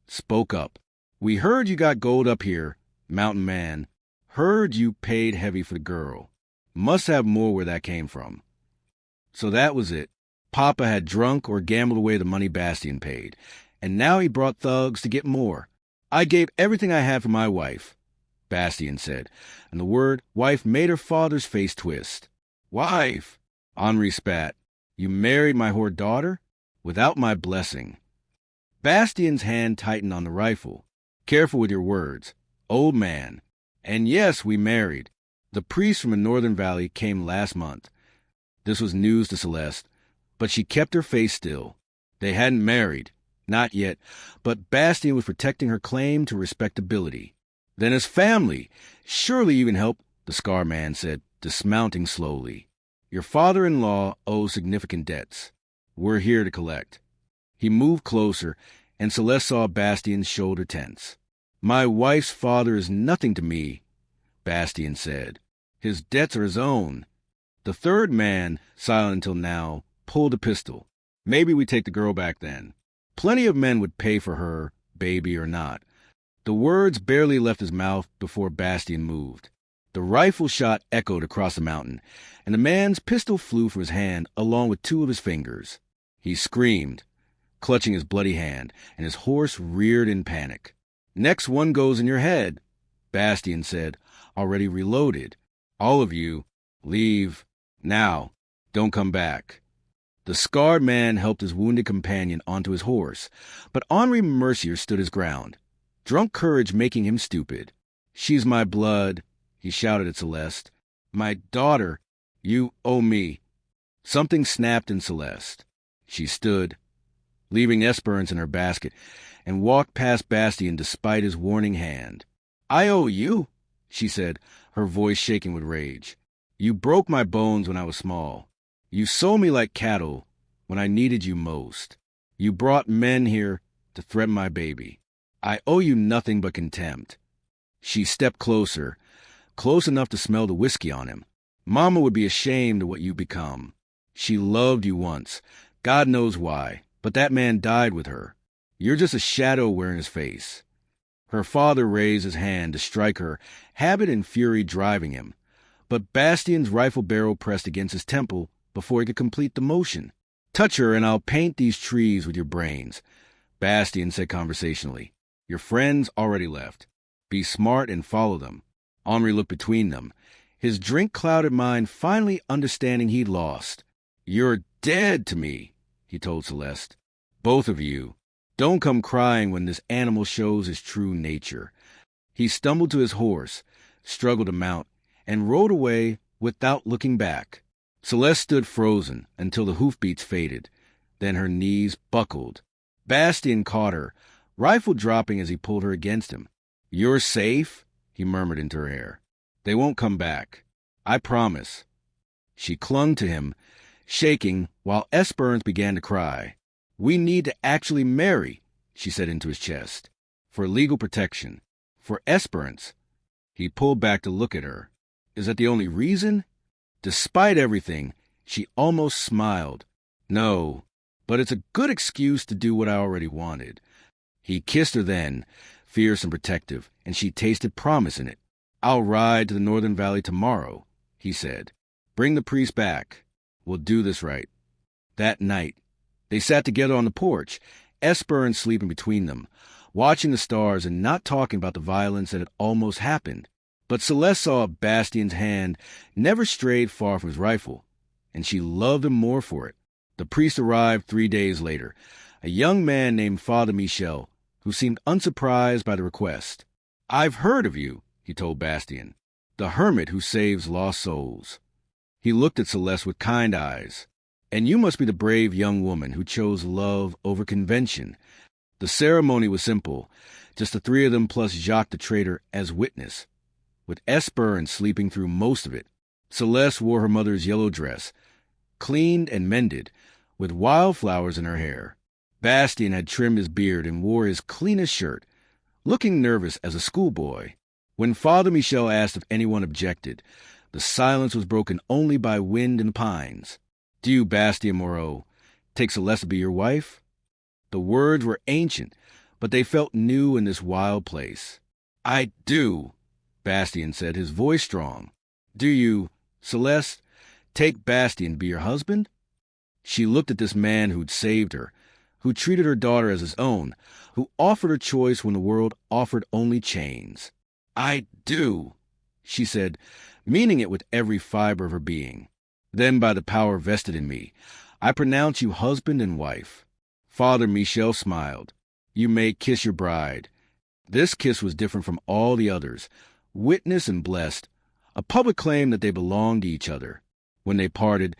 spoke up. "We heard you got gold up here, mountain man. Heard you paid heavy for the girl. Must have more where that came from." So that was it. Papa had drunk or gambled away the money Bastien paid, and now he brought thugs to get more. "I gave everything I had for my wife," Bastien said, and the word wife made her father's face twist. "Wife!" Henri spat. "You married my whore daughter? Without my blessing." Bastien's hand tightened on the rifle. "Careful with your words. Old man. And yes, we married. The priest from the northern valley came last month." This was news to Céleste, but she kept her face still. They hadn't married. Not yet, but Bastien was protecting her claim to respectability. "Then as family, surely you can help," the scar man said, dismounting slowly. "Your father-in-law owes significant debts. We're here to collect." He moved closer, and Céleste saw Bastien's shoulder tense. "My wife's father is nothing to me," Bastien said. "His debts are his own." The third man, silent until now, pulled a pistol. Maybe we take the girl back then. Plenty of men would pay for her, baby or not. The words barely left his mouth before Bastien moved. The rifle shot echoed across the mountain, and the man's pistol flew from his hand along with two of his fingers. He screamed, clutching his bloody hand, and his horse reared in panic. "Next one goes in your head," Bastien said, already reloaded. "All of you, leave. Now, don't come back." The scarred man helped his wounded companion onto his horse, but Henri Mercier stood his ground, drunk courage making him stupid. "She's my blood," he shouted at Céleste. "My daughter. You owe me." Something snapped in Céleste. She stood, leaving Esperance in her basket, and walked past Bastien despite his warning hand. "I owe you," she said, her voice shaking with rage. "You broke my bones when I was small. You sold me like cattle when I needed you most. You brought men here to threaten my baby. I owe you nothing but contempt." She stepped closer, close enough to smell the whiskey on him. "Mama would be ashamed of what you've become. She loved you once, God knows why, but that man died with her. You're just a shadow wearing his face." Her father raised his hand to strike her, habit and fury driving him, but Bastien's rifle barrel pressed against his temple before he could complete the motion. "Touch her and I'll paint these trees with your brains," Bastien said conversationally. "Your friends already left. Be smart and follow them." Henri looked between them, his drink-clouded mind finally understanding he'd lost. "You're dead to me," he told Céleste. "Both of you. Don't come crying when this animal shows his true nature." He stumbled to his horse, struggled to mount, and rode away without looking back. Céleste stood frozen until the hoofbeats faded. Then her knees buckled. Bastien caught her, rifle dropping as he pulled her against him. "You're safe," he murmured into her ear. "They won't come back. I promise." She clung to him, shaking, while Esperance began to cry. "We need to actually marry," she said into his chest. "For legal protection. For Esperance." He pulled back to look at her. "Is that the only reason?" Despite everything, she almost smiled. "No, but it's a good excuse to do what I already wanted." He kissed her then, fierce and protective, and she tasted promise in it. "I'll ride to the Northern Valley tomorrow," he said. "Bring the priest back. We'll do this right." That night, they sat together on the porch, Esperance sleeping between them, watching the stars and not talking about the violence that had almost happened. But Céleste saw Bastien's hand never strayed far from his rifle, and she loved him more for it. The priest arrived 3 days later, a young man named Father Michel, who seemed unsurprised by the request. "I've heard of you," he told Bastien, "the hermit who saves lost souls." He looked at Céleste with kind eyes. "And you must be the brave young woman who chose love over convention." The ceremony was simple, just the three of them plus Jacques the traitor as witness, with Esperance sleeping through most of it. Céleste wore her mother's yellow dress, cleaned and mended, with wildflowers in her hair. Bastien had trimmed his beard and wore his cleanest shirt, looking nervous as a schoolboy. When Father Michel asked if anyone objected, the silence was broken only by wind in the pines. "Do you, Bastien Moreau, take Céleste to be your wife?" The words were ancient, but they felt new in this wild place. "I do," Bastien said, his voice strong. "Do you, Céleste, take Bastien to be your husband?" She looked at this man who'd saved her, who treated her daughter as his own, who offered her choice when the world offered only chains. "I do," she said, meaning it with every fiber of her being. "Then by the power vested in me, I pronounce you husband and wife." Father Michel smiled. "You may kiss your bride." This kiss was different from all the others, witnessed and blessed, a public claim that they belonged to each other. When they parted,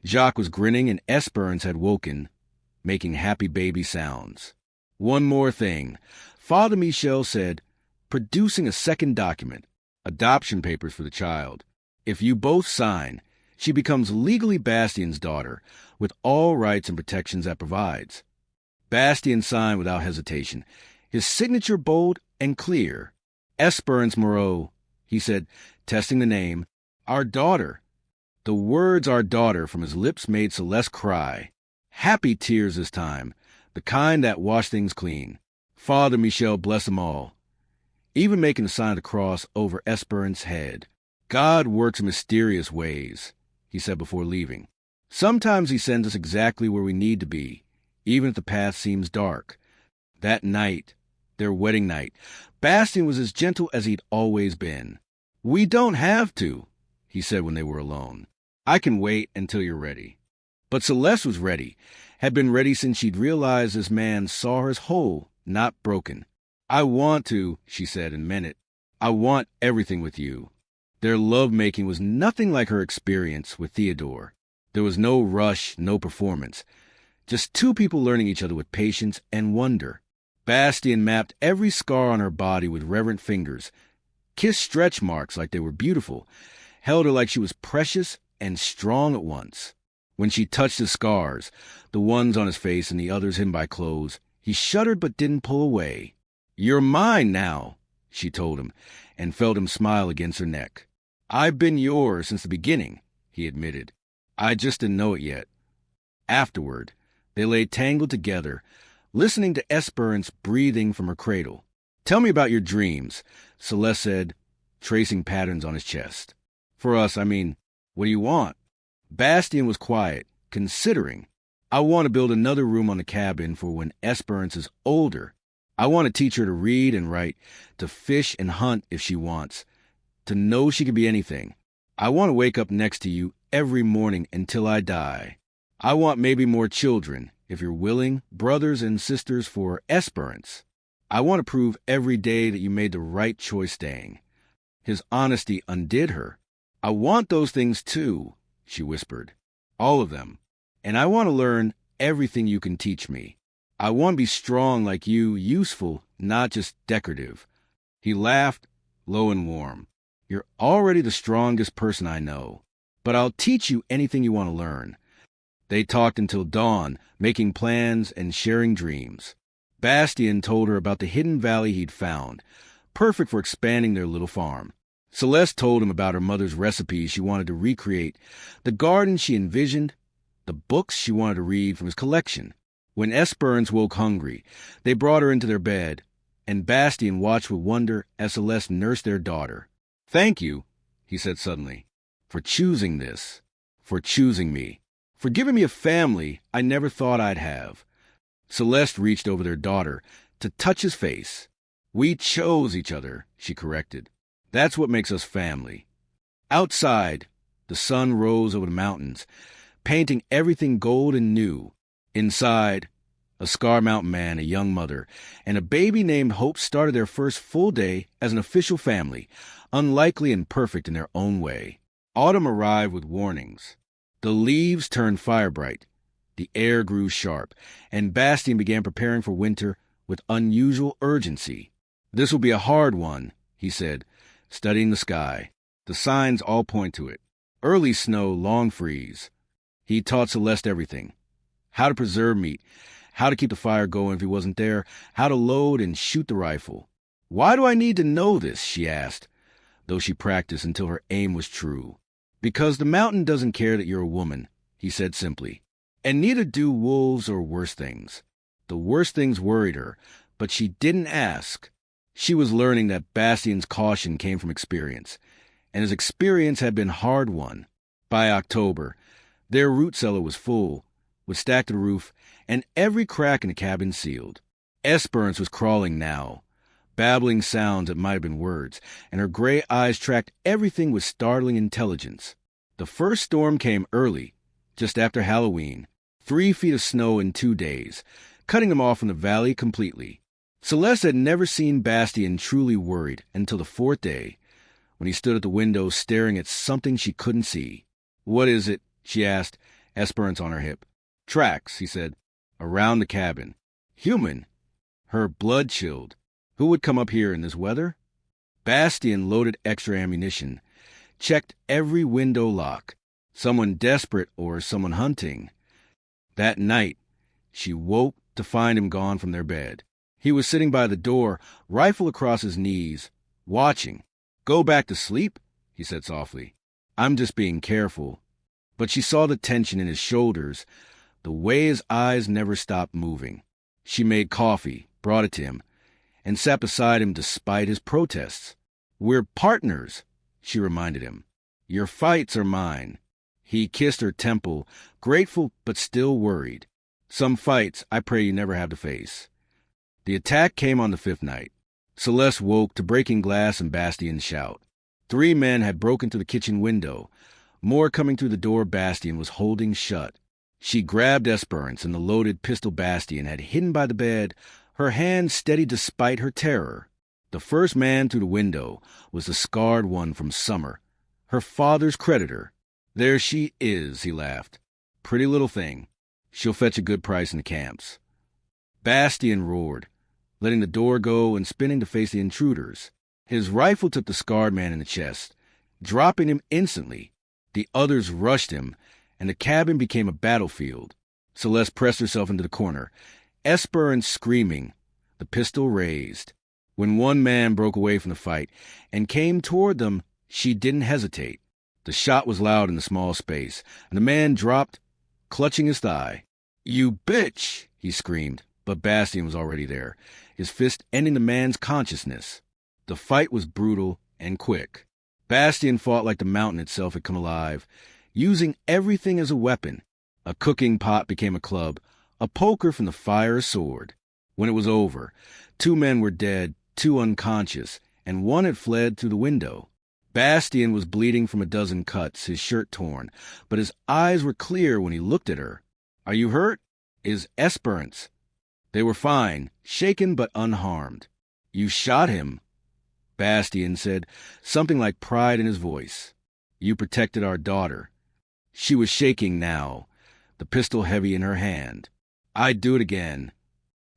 Jacques was grinning and Esperance had woken, making happy baby sounds. "One more thing," Father Michel said, producing a second document, adoption papers for the child. "If you both sign, she becomes legally Bastien's daughter, with all rights and protections that provides." Bastien signed without hesitation, his signature bold and clear. "Esperance Moreau," he said, testing the name. "Our daughter." The words "our daughter" from his lips made Céleste cry. Happy tears this time, the kind that wash things clean. Father Michel bless them all. Even making the sign of the cross over Esperance's head. God works in mysterious ways, he said before leaving. Sometimes he sends us exactly where we need to be, even if the path seems dark. That night, their wedding night, Bastien was as gentle as he'd always been. We don't have to, he said when they were alone. I can wait until you're ready. But Céleste was ready, had been ready since she'd realized this man saw her as whole, not broken. I want to, she said and meant it. I want everything with you. Their love-making was nothing like her experience with Theodore. There was no rush, no performance. Just two people learning each other with patience and wonder. Bastien mapped every scar on her body with reverent fingers, kissed stretch marks like they were beautiful, held her like she was precious and strong at once. When she touched the scars, the ones on his face and the others hidden by clothes, he shuddered but didn't pull away. You're mine now, she told him, and felt him smile against her neck. I've been yours since the beginning, he admitted. I just didn't know it yet. Afterward, they lay tangled together, listening to Esperance breathing from her cradle. Tell me about your dreams, Céleste said, tracing patterns on his chest. For us, what do you want? Bastien was quiet, considering. I want to build another room on the cabin for when Esperance is older. I want to teach her to read and write, to fish and hunt if she wants, to know she can be anything. I want to wake up next to you every morning until I die. I want maybe more children, if you're willing, brothers and sisters for Esperance. I want to prove every day that you made the right choice staying. His honesty undid her. I want those things too, she whispered. All of them. And I want to learn everything you can teach me. I want to be strong like you, useful, not just decorative. He laughed, low and warm. You're already the strongest person I know. But I'll teach you anything you want to learn. They talked until dawn, making plans and sharing dreams. Bastien told her about the hidden valley he'd found, perfect for expanding their little farm. Céleste told him about her mother's recipes she wanted to recreate, the garden she envisioned, the books she wanted to read from his collection. When Esperance woke hungry, they brought her into their bed, and Bastien watched with wonder as Céleste nursed their daughter. Thank you, he said suddenly, for choosing this, for choosing me, for giving me a family I never thought I'd have. Céleste reached over their daughter to touch his face. We chose each other, she corrected. That's what makes us family. Outside, the sun rose over the mountains, painting everything gold and new. Inside, a Scar Mountain man, a young mother, and a baby named Hope started their first full day as an official family, unlikely and perfect in their own way. Autumn arrived with warnings. The leaves turned fire-bright. The air grew sharp, and Bastien began preparing for winter with unusual urgency. This will be a hard one, he said, studying the sky. The signs all point to it. Early snow, long freeze. He taught Céleste everything. How to preserve meat, how to keep the fire going if he wasn't there, how to load and shoot the rifle. Why do I need to know this, she asked, though she practiced until her aim was true. Because the mountain doesn't care that you're a woman, he said simply. And neither do wolves or worse things. The worst things worried her, but she didn't ask. She was learning that Bastien's caution came from experience, and his experience had been hard-won. By October, their root cellar was full, was stacked to the roof, and every crack in the cabin sealed. Esperance was crawling now, babbling sounds that might have been words, and her gray eyes tracked everything with startling intelligence. The first storm came early, just after Halloween. 3 feet of snow in 2 days, cutting them off from the valley completely. Céleste had never seen Bastien truly worried until the 4th day, when he stood at the window staring at something she couldn't see. What is it? She asked, Esperance on her hip. Tracks, he said, around the cabin. Human. Her blood chilled. Who would come up here in this weather? Bastien loaded extra ammunition, checked every window lock. Someone desperate or someone hunting. That night, she woke to find him gone from their bed. He was sitting by the door, rifle across his knees, watching. Go back to sleep, he said softly. I'm just being careful. But she saw the tension in his shoulders, the way his eyes never stopped moving. She made coffee, brought it to him, and sat beside him despite his protests. "We're partners," she reminded him. "Your fights are mine." He kissed her temple, grateful but still worried. "Some fights I pray you never have to face." The attack came on the fifth night. Céleste woke to breaking glass and Bastien's shout. 3 men had broken through the kitchen window. More coming through the door Bastien was holding shut. She grabbed Esperance and the loaded pistol Bastien had hidden by the bed, her hand steady despite her terror. The first man through the window was the scarred one from summer, her father's creditor. "There she is," he laughed. "Pretty little thing. She'll fetch a good price in the camps." Bastien roared, letting the door go and spinning to face the intruders. His rifle took the scarred man in the chest, dropping him instantly. The others rushed him, and the cabin became a battlefield. Céleste pressed herself into the corner, Esperance screaming, the pistol raised. When one man broke away from the fight and came toward them, she didn't hesitate. The shot was loud in the small space, and the man dropped, clutching his thigh. "You bitch!" he screamed, but Bastien was already there, his fist ending the man's consciousness. The fight was brutal and quick. Bastien fought like the mountain itself had come alive, using everything as a weapon. A cooking pot became a club, a poker from the fire a sword. When it was over, 2 men were dead, 2 unconscious, and 1 had fled through the window. Bastien was bleeding from a dozen cuts, his shirt torn, but his eyes were clear when he looked at her. "Are you hurt?" "Is Esperance?" They were fine, shaken but unharmed. "You shot him," Bastien said, something like pride in his voice. "You protected our daughter." She was shaking now, the pistol heavy in her hand. "I'd do it again."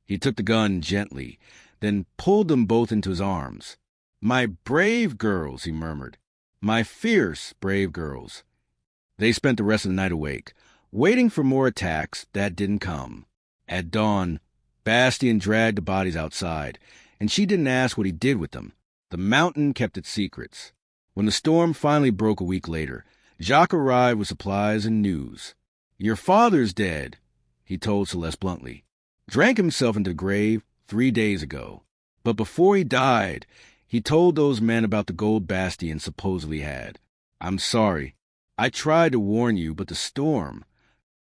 He took the gun gently, then pulled them both into his arms. "My brave girls," he murmured. "My fierce, brave girls." They spent the rest of the night awake, waiting for more attacks that didn't come. At dawn, Bastien dragged the bodies outside, and she didn't ask what he did with them. The mountain kept its secrets. When the storm finally broke a week later, Jacques arrived with supplies and news. "Your father's dead," he told Céleste bluntly. "Drank himself into the grave 3 days ago. But before he died, he told those men about the gold Bastien supposedly had. I'm sorry. I tried to warn you, but the storm."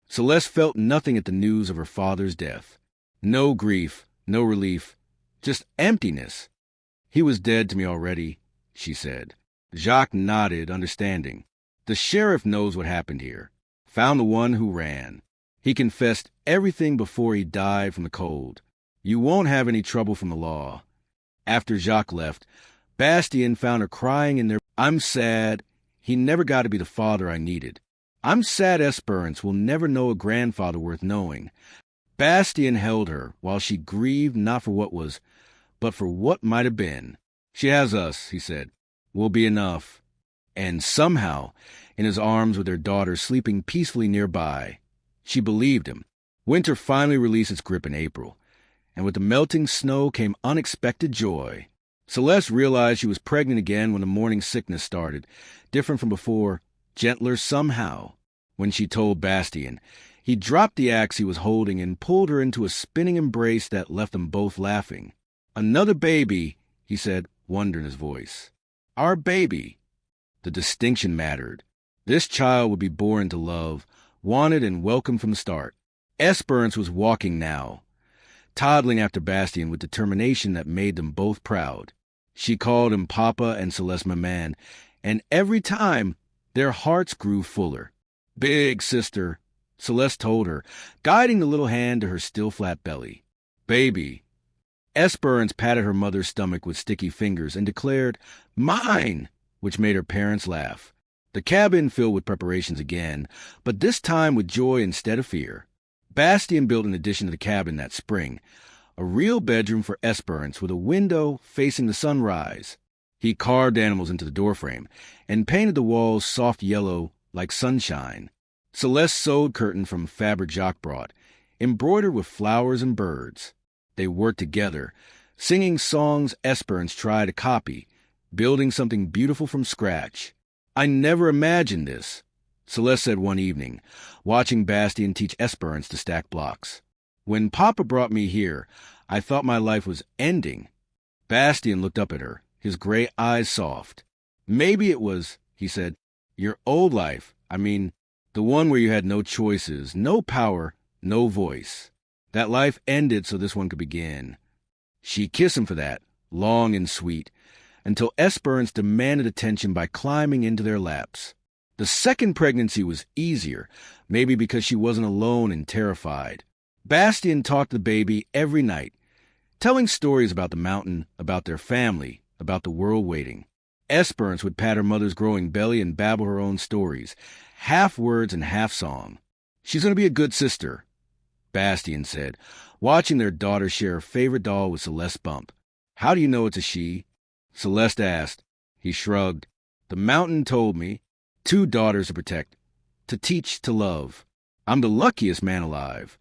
Céleste felt nothing at the news of her father's death. No grief, no relief, just emptiness. "He was dead to me already," she said. Jacques nodded, understanding. "The sheriff knows what happened here. Found the one who ran. He confessed everything before he died from the cold. You won't have any trouble from the law." After Jacques left, Bastien found her crying in their... "I'm sad. He never got to be the father I needed. I'm sad Esperance will never know a grandfather worth knowing." Bastien held her while she grieved not for what was, but for what might have been. "She has us," he said. "We'll be enough." And somehow, in his arms with their daughter sleeping peacefully nearby, she believed him. Winter finally released its grip in April, and with the melting snow came unexpected joy. Céleste realized she was pregnant again when the morning sickness started, different from before, gentler somehow. When she told Bastien, he dropped the axe he was holding and pulled her into a spinning embrace that left them both laughing. "Another baby," he said, wonder in his voice. "Our baby." The distinction mattered. This child would be born to love, wanted and welcomed from the start. Esperance was walking now, toddling after Bastien with determination that made them both proud. She called him Papa and Céleste Maman, and every time their hearts grew fuller. "Big sister," Céleste told her, guiding the little hand to her still flat belly. "Baby." Esperance patted her mother's stomach with sticky fingers and declared, "Mine," which made her parents laugh. The cabin filled with preparations again, but this time with joy instead of fear. Bastien built an addition to the cabin that spring, a real bedroom for Esperance with a window facing the sunrise. He carved animals into the doorframe and painted the walls soft yellow like sunshine. Céleste sewed curtain from fabric Jacques brought, embroidered with flowers and birds. They worked together, singing songs Esperance tried to copy, building something beautiful from scratch. "I never imagined this," Céleste said one evening, watching Bastien teach Esperance to stack blocks. "When Papa brought me here, I thought my life was ending." Bastien looked up at her, his gray eyes soft. "Maybe it was," he said, "your old life. I mean, the one where you had no choices, no power, no voice. That life ended so this one could begin." She kissed him for that, long and sweet, until Esperance demanded attention by climbing into their laps. The second pregnancy was easier, maybe because she wasn't alone and terrified. Bastien talked to the baby every night, telling stories about the mountain, about their family, about the world waiting. Esperance would pat her mother's growing belly and babble her own stories, half words and half song. "She's going to be a good sister," Bastien said, watching their daughter share her favorite doll with Celeste's bump. "How do you know it's a she?" Céleste asked. He shrugged. "The mountain told me. 2 daughters to protect, to teach, to love. I'm the luckiest man alive."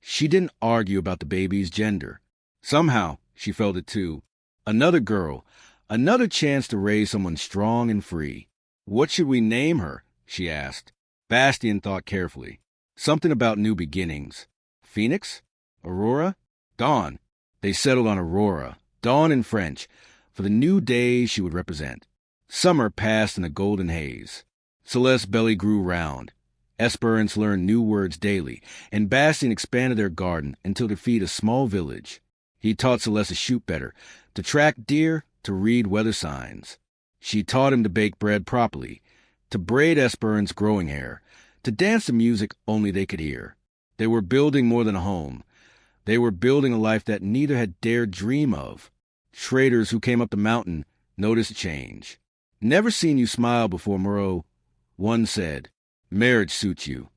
She didn't argue about the baby's gender. Somehow, she felt it too. Another girl, another chance to raise someone strong and free. "What should we name her?" she asked. Bastien thought carefully. Something about new beginnings. Phoenix? Aurora? Dawn. They settled on Aurora, dawn in French, for the new day she would represent. Summer passed in a golden haze. Celeste's belly grew round. Esperance learned new words daily, and Bastien expanded their garden until to feed a small village. He taught Céleste to shoot better, to track deer, to read weather signs. She taught him to bake bread properly, to braid Esperance's growing hair, to dance to music only they could hear. They were building more than a home. They were building a life that neither had dared dream of. Traders who came up the mountain noticed change. "Never seen you smile before, Moreau," one said. "Marriage suits you."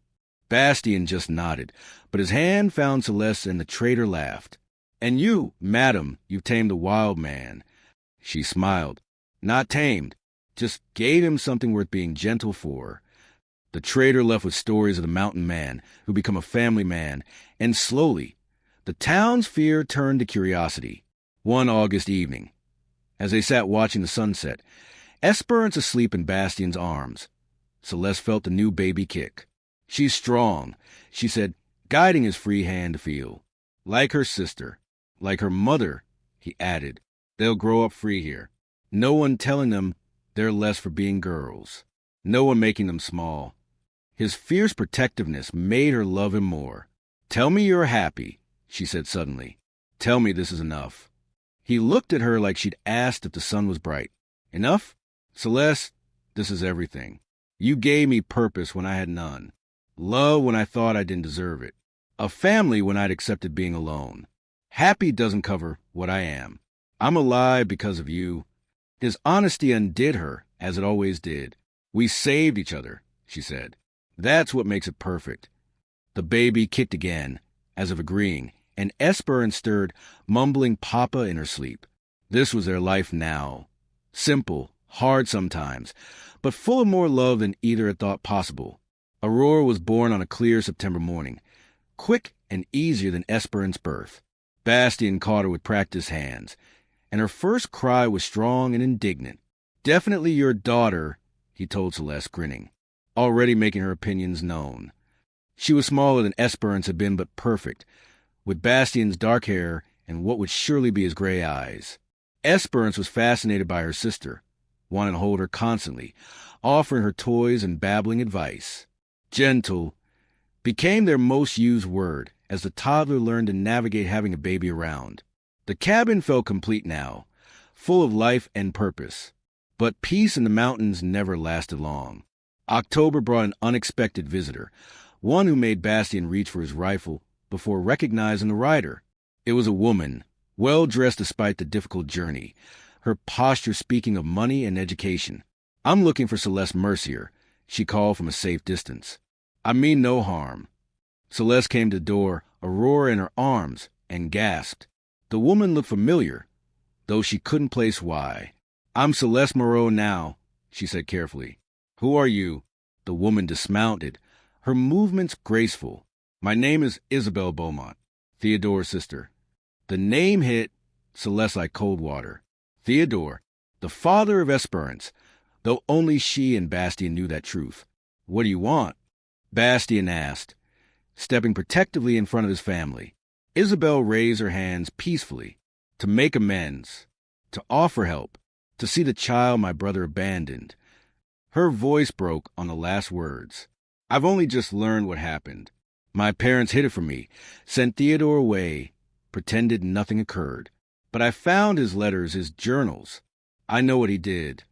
Bastien just nodded, but his hand found Céleste and the trader laughed. "And you, madam, you've tamed a wild man." She smiled. "Not tamed, just gave him something worth being gentle for." The trader left with stories of the mountain man who became a family man, and slowly, the town's fear turned to curiosity. One August evening, as they sat watching the sunset, Esperance asleep in Bastien's arms, Céleste felt the new baby kick. "She's strong," she said, guiding his free hand to feel. "Like her sister, like her mother," he added. "They'll grow up free here. No one telling them they're less for being girls. No one making them small." His fierce protectiveness made her love him more. "Tell me you're happy," she said suddenly. "Tell me this is enough." He looked at her like she'd asked if the sun was bright. "Enough? Céleste, this is everything. You gave me purpose when I had none. Love when I thought I didn't deserve it. A family when I'd accepted being alone. Happy doesn't cover what I am. I'm alive because of you." His honesty undid her, as it always did. "We saved each other," she said. "That's what makes it perfect." The baby kicked again, as if agreeing, and Esperance stirred, mumbling Papa in her sleep. This was their life now. Simple, hard sometimes, but full of more love than either had thought possible. Aurora was born on a clear September morning, quick and easier than Esperance's birth. Bastien caught her with practiced hands, and her first cry was strong and indignant. "Definitely your daughter," he told Céleste, grinning, already making her opinions known. She was smaller than Esperance had been, but perfect, with Bastien's dark hair and what would surely be his gray eyes. Esperance was fascinated by her sister, wanting to hold her constantly, offering her toys and babbling advice. "Gentle" became their most used word as the toddler learned to navigate having a baby around. The cabin felt complete now, full of life and purpose. But peace in the mountains never lasted long. October brought an unexpected visitor, one who made Bastien reach for his rifle before recognizing the rider. It was a woman, well-dressed despite the difficult journey, her posture speaking of money and education. "I'm looking for Céleste Mercier," she called from a safe distance. "I mean no harm." Céleste came to the door, Aurora in her arms, and gasped. The woman looked familiar, though she couldn't place why. "I'm Céleste Moreau now," she said carefully. "Who are you?" The woman dismounted, her movements graceful. "My name is Isabelle Beaumont, Theodore's sister." The name hit Céleste like cold water. Theodore, the father of Esperance, though only she and Bastien knew that truth. "What do you want?" Bastien asked, stepping protectively in front of his family. Isabel raised her hands peacefully, to make amends, to offer help, to see the child my brother abandoned. Her voice broke on the last words. "I've only just learned what happened. My parents hid it from me, sent Theodore away, pretended nothing occurred. But I found his letters, his journals. I know what he did."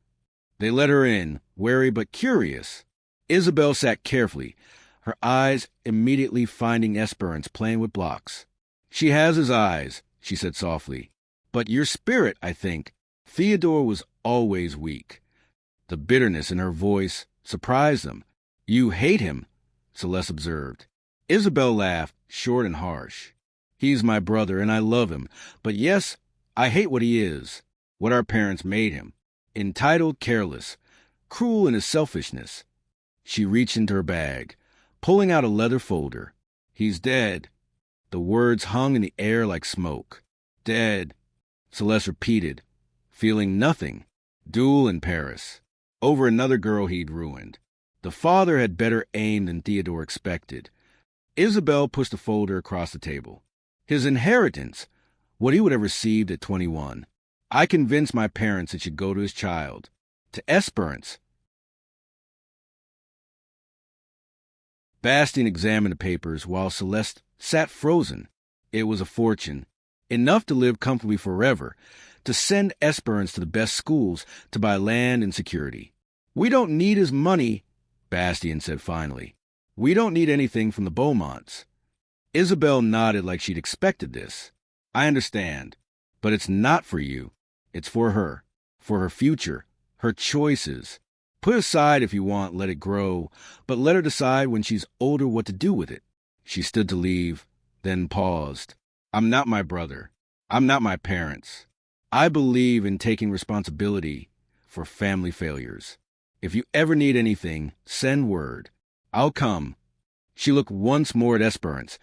They let her in, wary but curious. Isabel sat carefully, her eyes immediately finding Esperance playing with blocks. "She has his eyes," she said softly. "But your spirit, I think. Theodore was always weak." The bitterness in her voice surprised them. "You hate him," Céleste observed. Isabel laughed, short and harsh. "He's my brother, and I love him. But yes, I hate what he is, what our parents made him. Entitled, careless, cruel in his selfishness." She reached into her bag, pulling out a leather folder. "He's dead." The words hung in the air like smoke. "Dead," Céleste repeated, feeling nothing. Duel in Paris, over another girl he'd ruined. The father had better aim than Theodore expected. Isabel pushed the folder across the table. His inheritance, what he would have received at 21. I convinced my parents it should go to his child, to Esperance. Bastien examined the papers while Céleste sat frozen. It was a fortune, enough to live comfortably forever, to send Esperance to the best schools, to buy land and security. "We don't need his money," Bastien said finally. "We don't need anything from the Beaumonts." Isabel nodded like she'd expected this. "I understand, but it's not for you. It's for her future, her choices. Put aside if you want, let it grow, but let her decide when she's older what to do with it." She stood to leave, then paused. "I'm not my brother. I'm not my parents. I believe in taking responsibility for family failures. If you ever need anything, send word. I'll come." She looked once more at Esperance,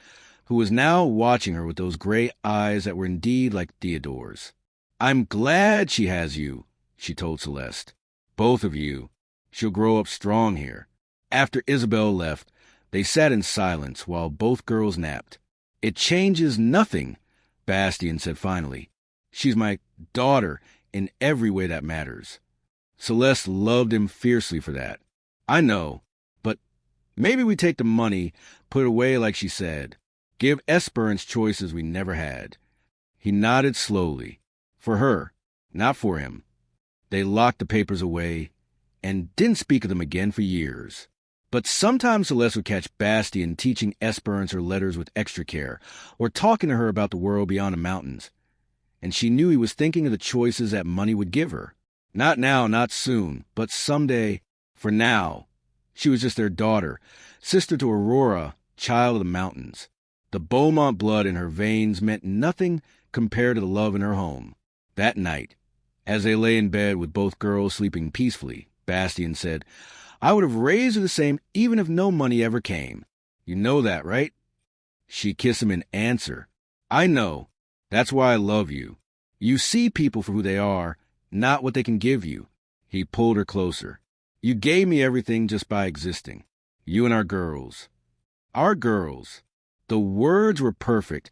who was now watching her with those gray eyes that were indeed like Theodore's. "I'm glad she has you," she told Céleste. "Both of you. She'll grow up strong here." After Isabel left, they sat in silence while both girls napped. "It changes nothing," Bastien said finally. "She's my daughter in every way that matters." Céleste loved him fiercely for that. "I know, but maybe we take the money, put it away like she said. Give Esperance choices we never had." He nodded slowly. For her, not for him. They locked the papers away and didn't speak of them again for years. But sometimes Céleste would catch Bastien teaching Esperance her letters with extra care, or talking to her about the world beyond the mountains. And she knew he was thinking of the choices that money would give her. Not now, not soon, but someday. For now, she was just their daughter, sister to Aurora, child of the mountains. The Beaumont blood in her veins meant nothing compared to the love in her home. That night, as they lay in bed with both girls sleeping peacefully, Bastien said, "I would have raised her the same even if no money ever came. You know that, right?" She kissed him in answer. "I know. That's why I love you. You see people for who they are, not what they can give you." He pulled her closer. "You gave me everything just by existing. You and our girls." Our girls. The words were perfect,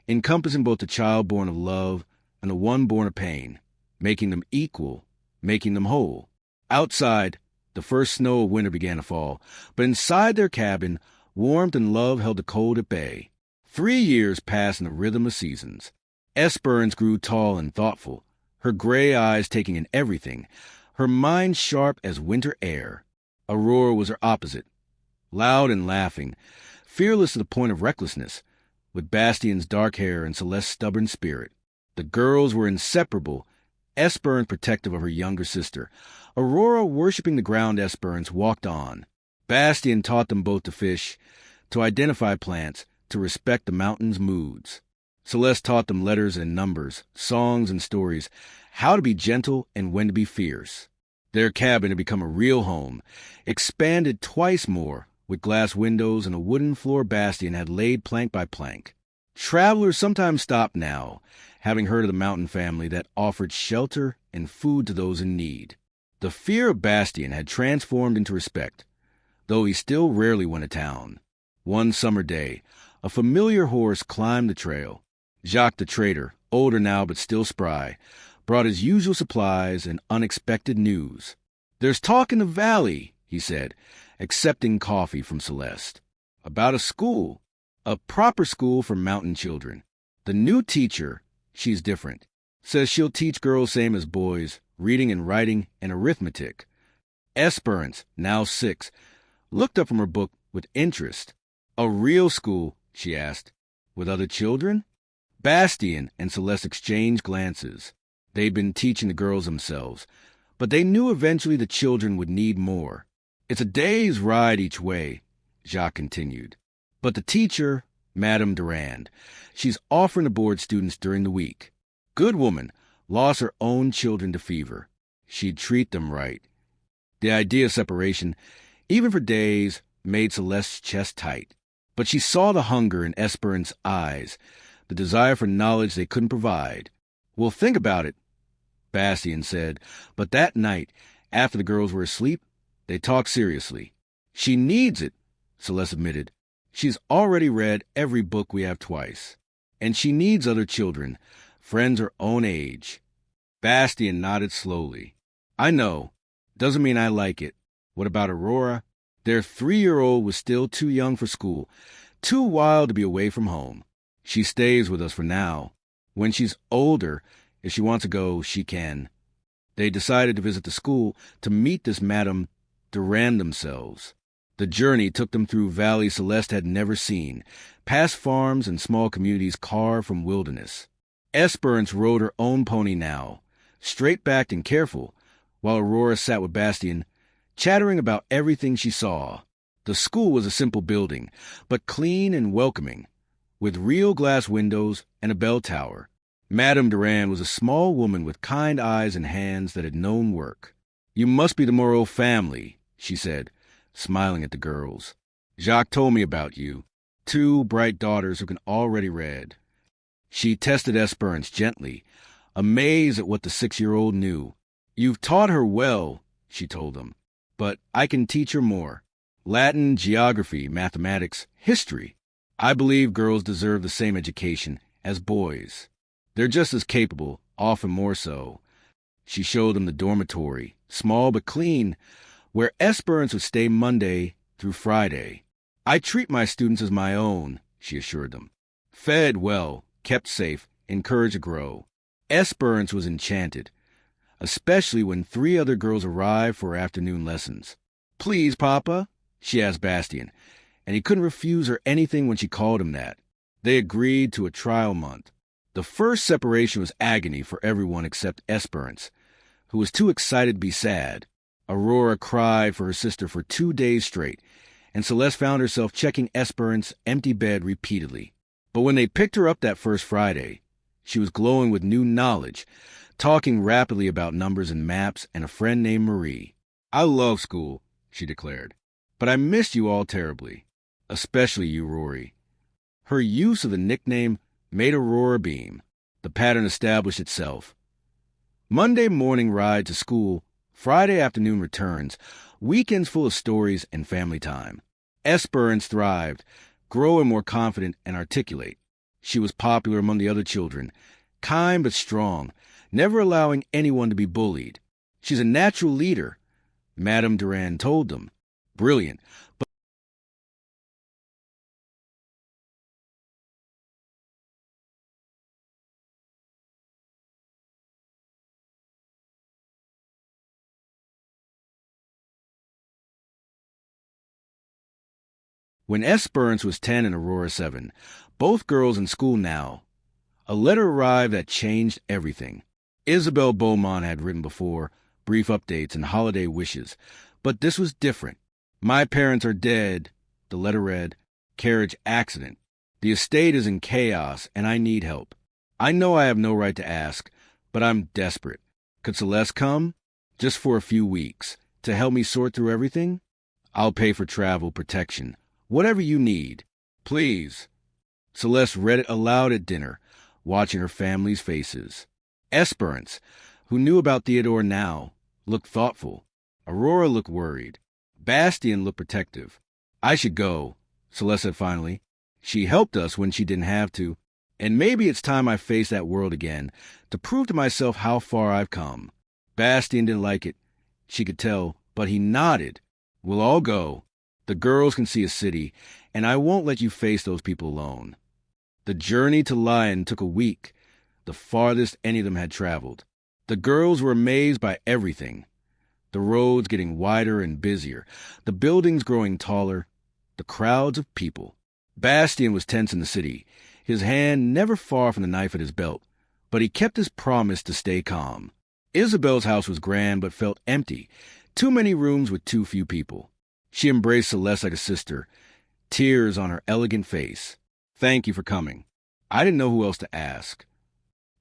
encompassing both the child born of love and the one born of pain, making them equal, making them whole. Outside, the first snow of winter began to fall, but inside their cabin, warmth and love held the cold at bay. 3 years passed in the rhythm of seasons. Esperance grew tall and thoughtful, her gray eyes taking in everything, her mind sharp as winter air. Aurora was her opposite, loud and laughing, fearless to the point of recklessness, with Bastien's dark hair and Céleste's stubborn spirit. The girls were inseparable, Esperance protective of her younger sister. Aurora, worshipping the ground Esperance, walked on. Bastien taught them both to fish, to identify plants, to respect the mountain's moods. Céleste taught them letters and numbers, songs and stories, how to be gentle and when to be fierce. Their cabin had become a real home, expanded twice more, with glass windows and a wooden floor Bastien had laid plank by plank. Travelers sometimes stopped now, having heard of the mountain family that offered shelter and food to those in need. The fear of Bastien had transformed into respect. though he still rarely went to town. One summer day, a familiar horse climbed the trail. Jacques the trader, older now but still spry, brought his usual supplies and unexpected news. "There's talk in the valley," he said, accepting coffee from Céleste. "About a school. A proper school for mountain children. The new teacher, she's different. Says she'll teach girls same as boys, reading and writing and arithmetic." Esperance, now 6, looked up from her book with interest. "A real school?" she asked. "With other children?" Bastien and Céleste exchanged glances. They'd been teaching the girls themselves, but they knew eventually the children would need more. "It's a day's ride each way," Jacques continued. "But the teacher, Madame Durand, she's offering to board students during the week. Good woman, lost her own children to fever. She'd treat them right." The idea of separation, even for days, made Céleste's chest tight. But she saw the hunger in Esperance's eyes, the desire for knowledge they couldn't provide. "Well, think about it," Bastien said, but that night, after the girls were asleep, they talked seriously. "She needs it," Céleste admitted. "She's already read every book we have twice. And she needs other children, friends her own age." Bastien nodded slowly. "I know. Doesn't mean I like it. What about Aurora?" Their 3-year-old was still too young for school, too wild to be away from home. "She stays with us for now. When she's older, if she wants to go, she can." They decided to visit the school to meet this Madame Durand themselves. The journey took them through valleys Céleste had never seen, past farms and small communities carved from wilderness. Esperance rode her own pony now, straight-backed and careful, while Aurora sat with Bastien, chattering about everything she saw. The school was a simple building, but clean and welcoming, with real glass windows and a bell tower. Madame Durand was a small woman with kind eyes and hands that had known work. "You must be the Moreau family," she said, smiling at the girls. "Jacques told me about you. 2 bright daughters who can already read." She tested Esperance gently, amazed at what the 6-year-old knew. "You've taught her well," she told them, "but I can teach her more. Latin, geography, mathematics, history. I believe girls deserve the same education as boys. They're just as capable, often more so." She showed them the dormitory, small but clean, where Esperance would stay Monday through Friday. "I treat my students as my own," she assured them. Fed well, kept safe, encouraged to grow. Esperance was enchanted, especially when 3 other girls arrived for afternoon lessons. "Please, Papa?" she asked Bastien, and he couldn't refuse her anything when she called him that. They agreed to a trial month. The first separation was agony for everyone except Esperance, who was too excited to be sad. Aurora cried for her sister for 2 days straight, and Céleste found herself checking Esperance's empty bed repeatedly. But when they picked her up that first Friday, she was glowing with new knowledge, talking rapidly about numbers and maps and a friend named Marie. "I love school," she declared, "but I missed you all terribly, especially you, Rory." Her use of the nickname made Aurora beam. The pattern established itself. Monday morning ride to school, Friday afternoon returns, weekends full of stories and family time. Esperance thrived, growing more confident and articulate. She was popular among the other children, kind but strong, never allowing anyone to be bullied. "She's a natural leader," Madame Durand told them. "Brilliant, but when Esperance was 10 and Aurora 7, both girls in school now, a letter arrived that changed everything. Isabelle Beaumont had written before, brief updates and holiday wishes, but this was different. "My parents are dead," the letter read. "Carriage accident. The estate is in chaos, and I need help. I know I have no right to ask, but I'm desperate. Could Céleste come? Just for a few weeks, to help me sort through everything? I'll pay for travel, protection, whatever you need. Please." Céleste read it aloud at dinner, watching her family's faces. Esperance, who knew about Theodore now, looked thoughtful. Aurora looked worried. Bastien looked protective. I should go, Celeste said finally. She helped us when she didn't have to, and maybe it's time I face that world again to prove to myself how far I've come. Bastien didn't like it. She could tell, but he nodded. We'll all go. The girls can see a city, and I won't let you face those people alone. The journey to Lyon took a week, the farthest any of them had traveled. The girls were amazed by everything. The roads getting wider and busier, the buildings growing taller, the crowds of people. Bastien was tense in the city, his hand never far from the knife at his belt, but he kept his promise to stay calm. Isabel's house was grand but felt empty, too many rooms with too few people. She embraced Celeste like a sister, tears on her elegant face. Thank you for coming. I didn't know who else to ask.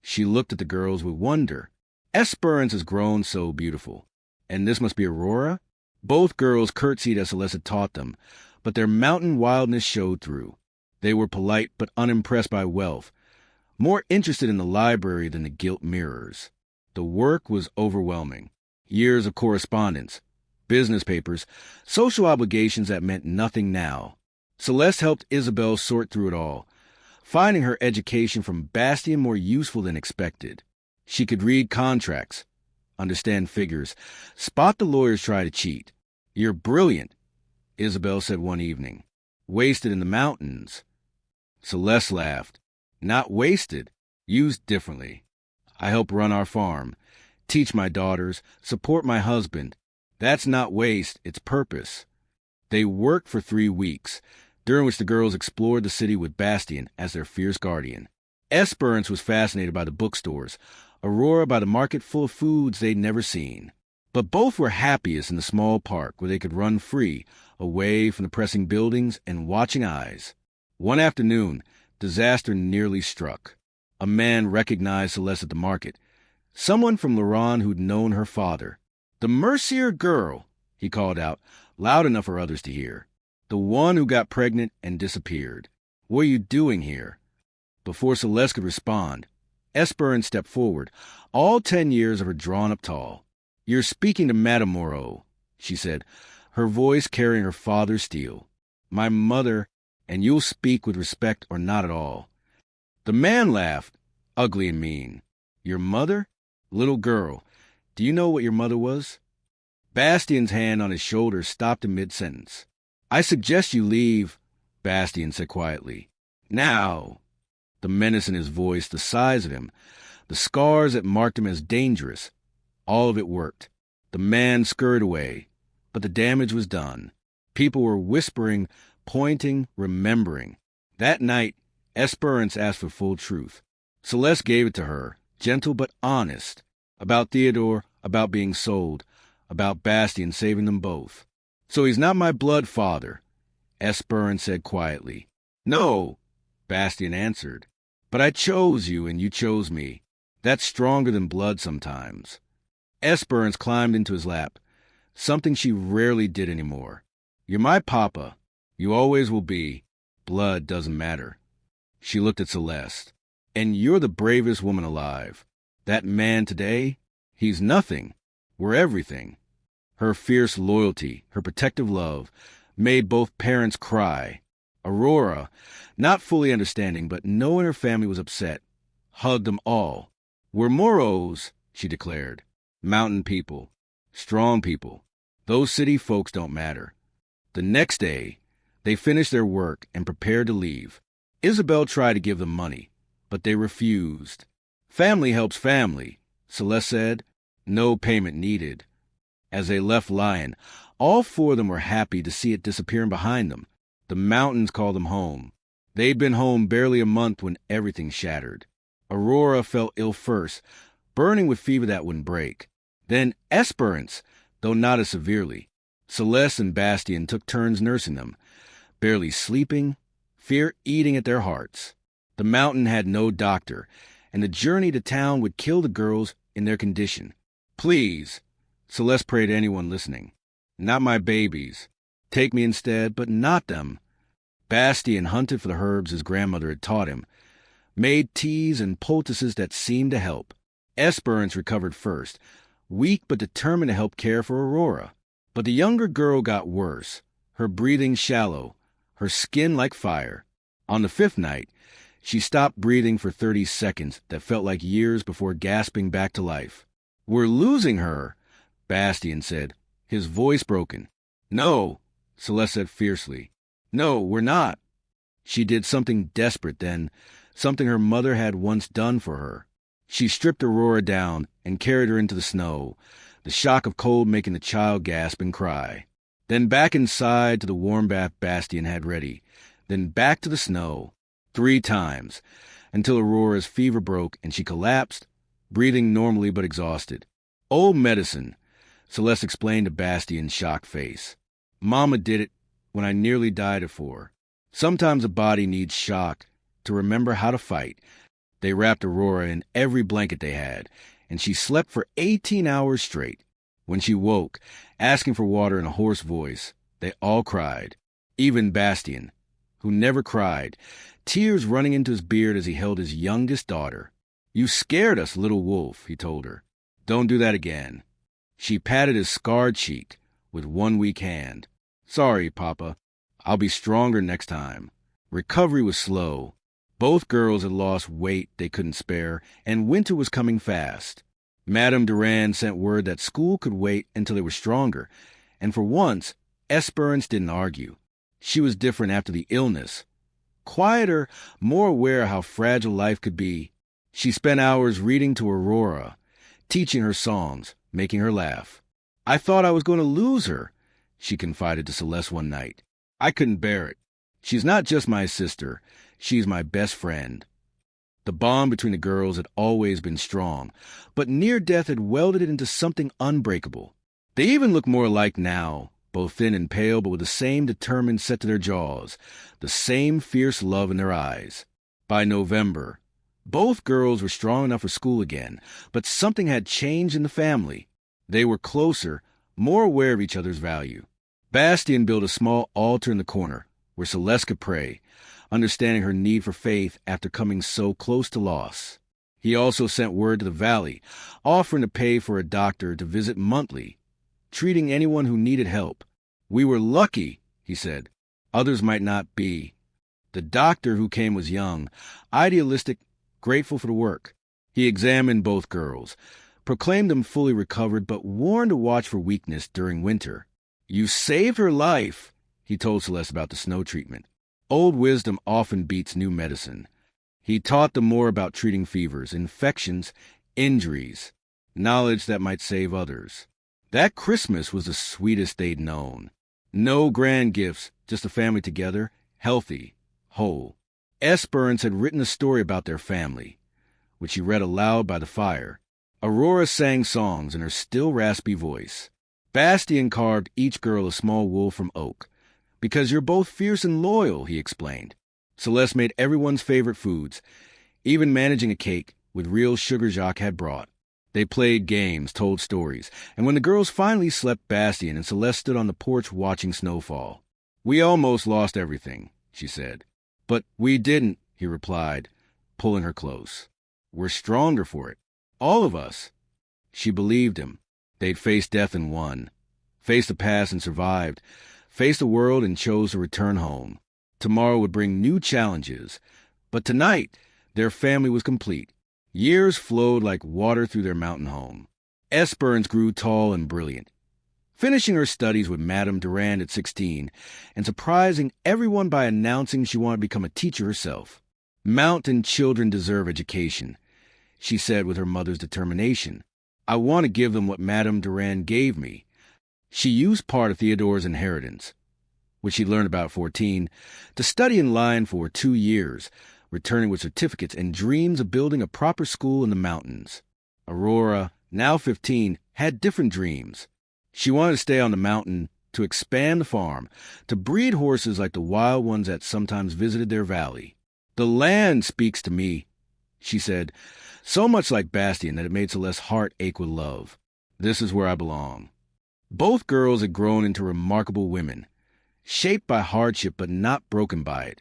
She looked at the girls with wonder. Esperance has grown so beautiful. And this must be Aurora? Both girls curtsied as Celeste had taught them, but their mountain wildness showed through. They were polite but unimpressed by wealth, more interested in the library than the gilt mirrors. The work was overwhelming. Years of correspondence, business papers, social obligations that meant nothing now. Celeste helped Isabel sort through it all, finding her education from Bastien more useful than expected. She could read contracts, understand figures, spot the lawyers try to cheat. You're brilliant, Isabel said one evening. Wasted in the mountains. Celeste laughed. Not wasted, used differently. I help run our farm, teach my daughters, support my husband. That's not waste, it's purpose. They worked for 3 weeks, during which the girls explored the city with Bastien as their fierce guardian. Esperance was fascinated by the bookstores, Aurora by the market full of foods they'd never seen. But both were happiest in the small park where they could run free, away from the pressing buildings and watching eyes. One afternoon, disaster nearly struck. A man recognized Celeste at the market, someone from Laurent who'd known her father. The Mercier girl, he called out, loud enough for others to hear. The one who got pregnant and disappeared. What are you doing here? Before Celeste could respond, Esperance stepped forward, all 10 years of her drawn up tall. You're speaking to Madame Moreau, she said, her voice carrying her father's steel. My mother, and you'll speak with respect or not at all. The man laughed, ugly and mean. Your mother? Little girl, do you know what your mother was? Bastien's hand on his shoulder stopped in mid-sentence. I suggest you leave, Bastien said quietly. Now. The menace in his voice, the size of him, the scars that marked him as dangerous. All of it worked. The man scurried away, but the damage was done. People were whispering, pointing, remembering. That night, Esperance asked for full truth. Celeste gave it to her, gentle but honest, about Theodore, about being sold, about Bastien saving them both. So he's not my blood father, Esperance said quietly. No, Bastien answered. But I chose you and you chose me. That's stronger than blood sometimes. Esperance climbed into his lap, something she rarely did anymore. You're my papa. You always will be. Blood doesn't matter. She looked at Celeste. And you're the bravest woman alive. That man today, he's nothing. We're everything. Her fierce loyalty, her protective love, made both parents cry. Aurora, not fully understanding but knowing her family was upset, hugged them all. We're Moreaus, she declared. Mountain people. Strong people. Those city folks don't matter. The next day, they finished their work and prepared to leave. Isabel tried to give them money, but they refused. Family helps family, Celeste said. No payment needed. As they left Lyon, all 4 of them were happy to see it disappearing behind them. The mountains called them home. They'd been home barely a month when everything shattered. Aurora felt ill first, burning with fever that wouldn't break. Then Esperance, though not as severely. Celeste and Bastien took turns nursing them, barely sleeping, fear eating at their hearts. The mountain had no doctor, and the journey to town would kill the girls in their condition. Please, Celeste prayed to anyone listening. Not my babies. Take me instead, but not them. Bastien hunted for the herbs his grandmother had taught him, made teas and poultices that seemed to help. Esperance recovered first, weak but determined to help care for Aurora. But the younger girl got worse, her breathing shallow, her skin like fire. On the fifth night, she stopped breathing for 30 seconds that felt like years before gasping back to life. "We're losing her," Bastien said, his voice broken. "No," Céleste said fiercely. "No, we're not." She did something desperate then, something her mother had once done for her. She stripped Aurora down and carried her into the snow, the shock of cold making the child gasp and cry. Then back inside to the warm bath Bastien had ready, then back to the snow, 3 times, until Aurora's fever broke and she collapsed, breathing normally but exhausted. "Old medicine," Céleste explained to Bastien's shocked face. "Mama did it when I nearly died at 4. Sometimes a body needs shock to remember how to fight." They wrapped Aurora in every blanket they had, and she slept for 18 hours straight. When she woke, asking for water in a hoarse voice, they all cried, even Bastien, who never cried, tears running into his beard as he held his youngest daughter. "You scared us, little wolf," he told her. "Don't do that again." She patted his scarred cheek with one weak hand. "Sorry, Papa. I'll be stronger next time." Recovery was slow. Both girls had lost weight they couldn't spare, and winter was coming fast. Madame Durand sent word that school could wait until they were stronger, and for once, Esperance didn't argue. She was different after the illness. Quieter, more aware how fragile life could be. She spent hours reading to Aurora, teaching her songs, making her laugh. "I thought I was going to lose her," she confided to Céleste one night. "I couldn't bear it. She's not just my sister, she's my best friend." The bond between the girls had always been strong, but near death had welded it into something unbreakable. They even looked more alike now, both thin and pale, but with the same determined set to their jaws, the same fierce love in their eyes. By November, both girls were strong enough for school again, but something had changed in the family. They were closer, more aware of each other's value. Bastien built a small altar in the corner, where Céleste could pray, understanding her need for faith after coming so close to loss. He also sent word to the valley, offering to pay for a doctor to visit monthly, treating anyone who needed help. "We were lucky," he said. "Others might not be." The doctor who came was young, idealistic, grateful for the work. He examined both girls, proclaimed them fully recovered, but warned to watch for weakness during winter. "You saved her life," he told Céleste about the snow treatment. Old wisdom often beats new medicine. He taught them more about treating fevers, infections, injuries, knowledge that might save others. That Christmas was the sweetest they'd known. No grand gifts, just a family together, healthy, whole. Esperance had written a story about their family, which she read aloud by the fire. Aurora sang songs in her still raspy voice. Bastien carved each girl a small wolf from oak. "Because you're both fierce and loyal," he explained. Céleste made everyone's favorite foods, even managing a cake with real sugar Jacques had brought. They played games, told stories, and when the girls finally slept, Bastien and Céleste stood on the porch watching snowfall. "We almost lost everything," she said. "But we didn't," he replied, pulling her close. "We're stronger for it. All of us." She believed him. They'd faced death and won, faced the past and survived, faced the world and chose to return home. Tomorrow would bring new challenges, but tonight their family was complete. Years flowed like water through their mountain home. Esperance grew tall and brilliant, finishing her studies with Madame Durand at 16 and surprising everyone by announcing she wanted to become a teacher herself. "Mountain children deserve education," she said with her mother's determination. "I want to give them what Madame Durand gave me." She used part of Theodore's inheritance, which she learned about at 14, to study in line for 2 years, returning with certificates and dreams of building a proper school in the mountains. Aurora, now 15, had different dreams. She wanted to stay on the mountain, to expand the farm, to breed horses like the wild ones that sometimes visited their valley. "The land speaks to me," she said, so much like Bastien that it made Céleste's heart ache with love. "This is where I belong." Both girls had grown into remarkable women, shaped by hardship but not broken by it,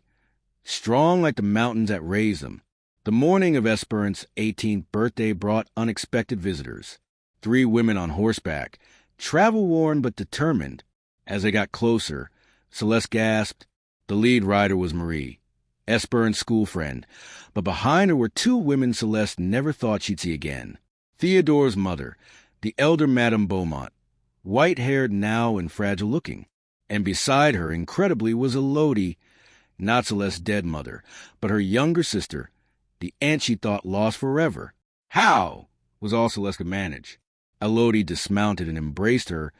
strong like the mountains that raised them. The morning of Esperance's 18th birthday brought unexpected visitors. 3 women on horseback, travel-worn but determined. As they got closer, Céleste gasped. The lead rider was Marie, Esperance's school friend, but behind her were two women Céleste never thought she'd see again. Theodore's mother, the elder Madame Beaumont, white-haired now and fragile-looking. And beside her, incredibly, was Elodie, not Céleste's dead mother, but her younger sister, the aunt she thought lost forever. How? Was all Céleste could manage. Elodie dismounted and embraced her,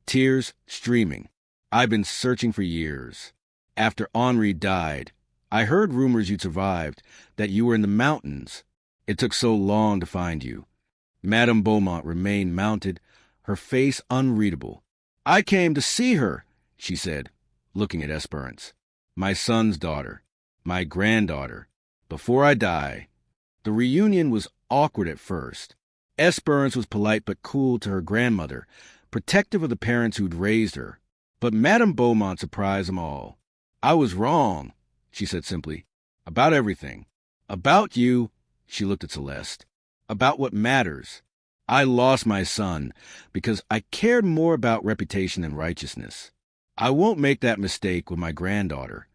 tears streaming. I've been searching for years. After Henri died, I heard rumors you'd survived, that you were in the mountains. It took so long to find you. Madame Beaumont remained mounted, her face unreadable. I came to see her, she said, looking at Esperance. My son's daughter, my granddaughter. Before I die. The reunion was awkward at first. Esperance was polite but cool to her grandmother, protective of the parents who'd raised her. But Madame Beaumont surprised them all. I was wrong, she said simply. About everything. About you, she looked at Céleste. About what matters. I lost my son because I cared more about reputation than righteousness. I won't make that mistake with my granddaughter.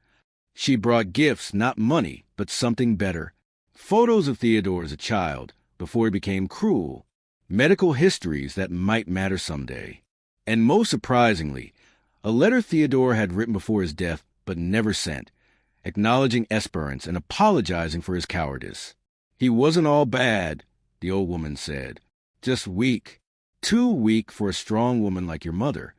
She brought gifts, not money, but something better. Photos of Theodore as a child, before he became cruel. Medical histories that might matter someday. And most surprisingly, a letter Theodore had written before his death but never sent, acknowledging Esperance and apologizing for his cowardice. He wasn't all bad, the old woman said. Just weak. Too weak for a strong woman like your mother.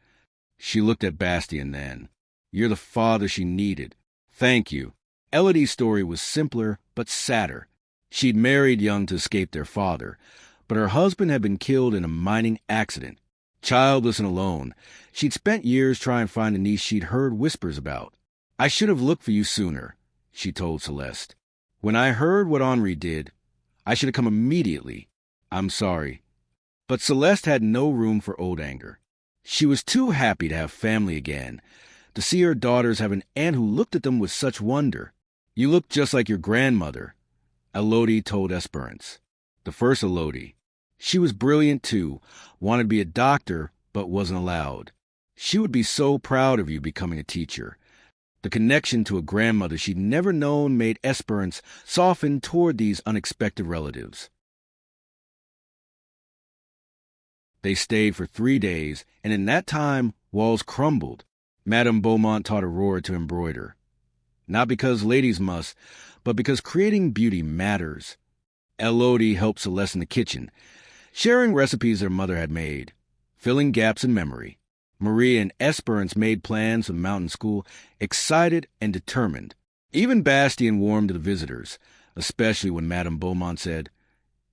She looked at Bastien then. You're the father she needed. Thank you. Elodie's story was simpler but sadder. She'd married young to escape their father, but her husband had been killed in a mining accident. Childless and alone, she'd spent years trying to find a niece she'd heard whispers about. I should have looked for you sooner, she told Céleste. When I heard what Henri did, I should have come immediately. I'm sorry. But Céleste had no room for old anger. She was too happy to have family again, to see her daughters have an aunt who looked at them with such wonder. You look just like your grandmother, Elodie told Esperance. The first Elodie. She was brilliant too, wanted to be a doctor, but wasn't allowed. She would be so proud of you becoming a teacher. The connection to a grandmother she'd never known made Esperance soften toward these unexpected relatives. They stayed for 3 days, and in that time, walls crumbled. Madame Beaumont taught Aurora to embroider. Not because ladies must, but because creating beauty matters. Elodie helped Céleste in the kitchen, sharing recipes their mother had made, filling gaps in memory. Marie and Esperance made plans for the mountain school, excited and determined. Even Bastien warmed to the visitors, especially when Madame Beaumont said,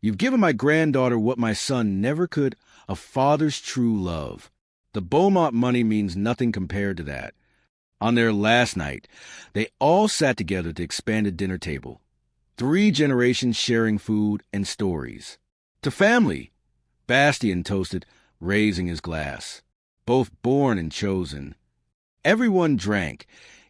You've given my granddaughter what my son never could, a father's true love. The Beaumont money means nothing compared to that. On their last night, they all sat together at the expanded dinner table. 3 generations sharing food and stories. To family, Bastien toasted, raising his glass. Both born and chosen. Everyone drank,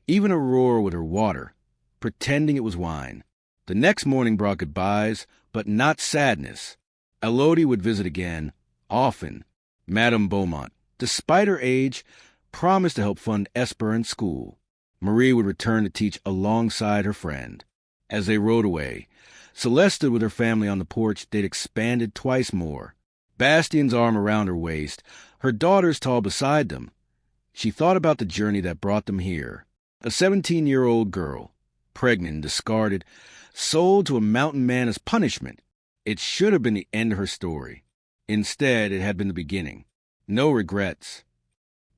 even Aurora with her water, pretending it was wine. The next morning brought goodbyes, but not sadness. Elodie would visit again, often. Madame Beaumont, despite her age, promised to help fund Esperance's school. Marie would return to teach alongside her friend. As they rode away, Céleste stood with her family on the porch they'd expanded twice more. Bastien's arm around her waist, her daughters tall beside them. She thought about the journey that brought them here. A 17-year-old girl, pregnant and discarded, sold to a mountain man as punishment. It should have been the end of her story. Instead, it had been the beginning. No regrets.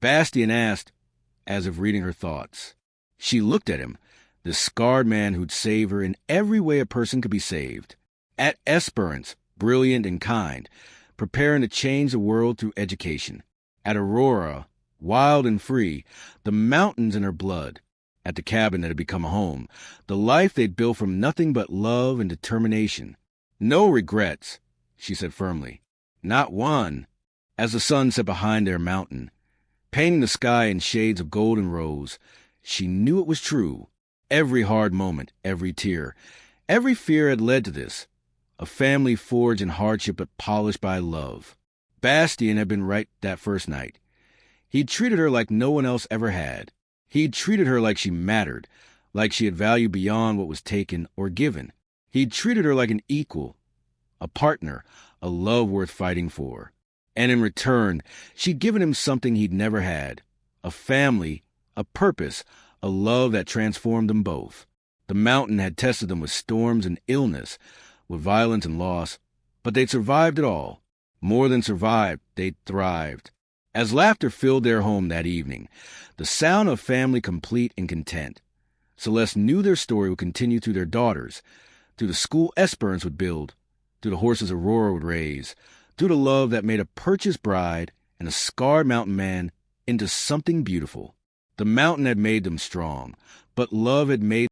Bastien asked, as if reading her thoughts. She looked at him, the scarred man who'd save her in every way a person could be saved. At Esperance, brilliant and kind, preparing to change the world through education. At Aurora, wild and free, the mountains in her blood. At the cabin that had become a home, the life they'd built from nothing but love and determination. No regrets, she said firmly. Not one. As the sun set behind their mountain, painting the sky in shades of gold and rose, she knew it was true. Every hard moment, every tear, every fear had led to this. A family forged in hardship but polished by love. Bastien had been right that first night. He'd treated her like no one else ever had. He'd treated her like she mattered, like she had value beyond what was taken or given. He'd treated her like an equal, a partner, a love worth fighting for. And in return, she'd given him something he'd never had, a family, a purpose, a love that transformed them both. The mountain had tested them with storms and illness, with violence and loss, but they'd survived it all. More than survived, they'd thrived. As laughter filled their home that evening, the sound of family complete and content, Céleste knew their story would continue through their daughters, through the school Esperance would build, through the horses Aurora would raise, through the love that made a purchased bride and a scarred mountain man into something beautiful. The mountain had made them strong, but love had made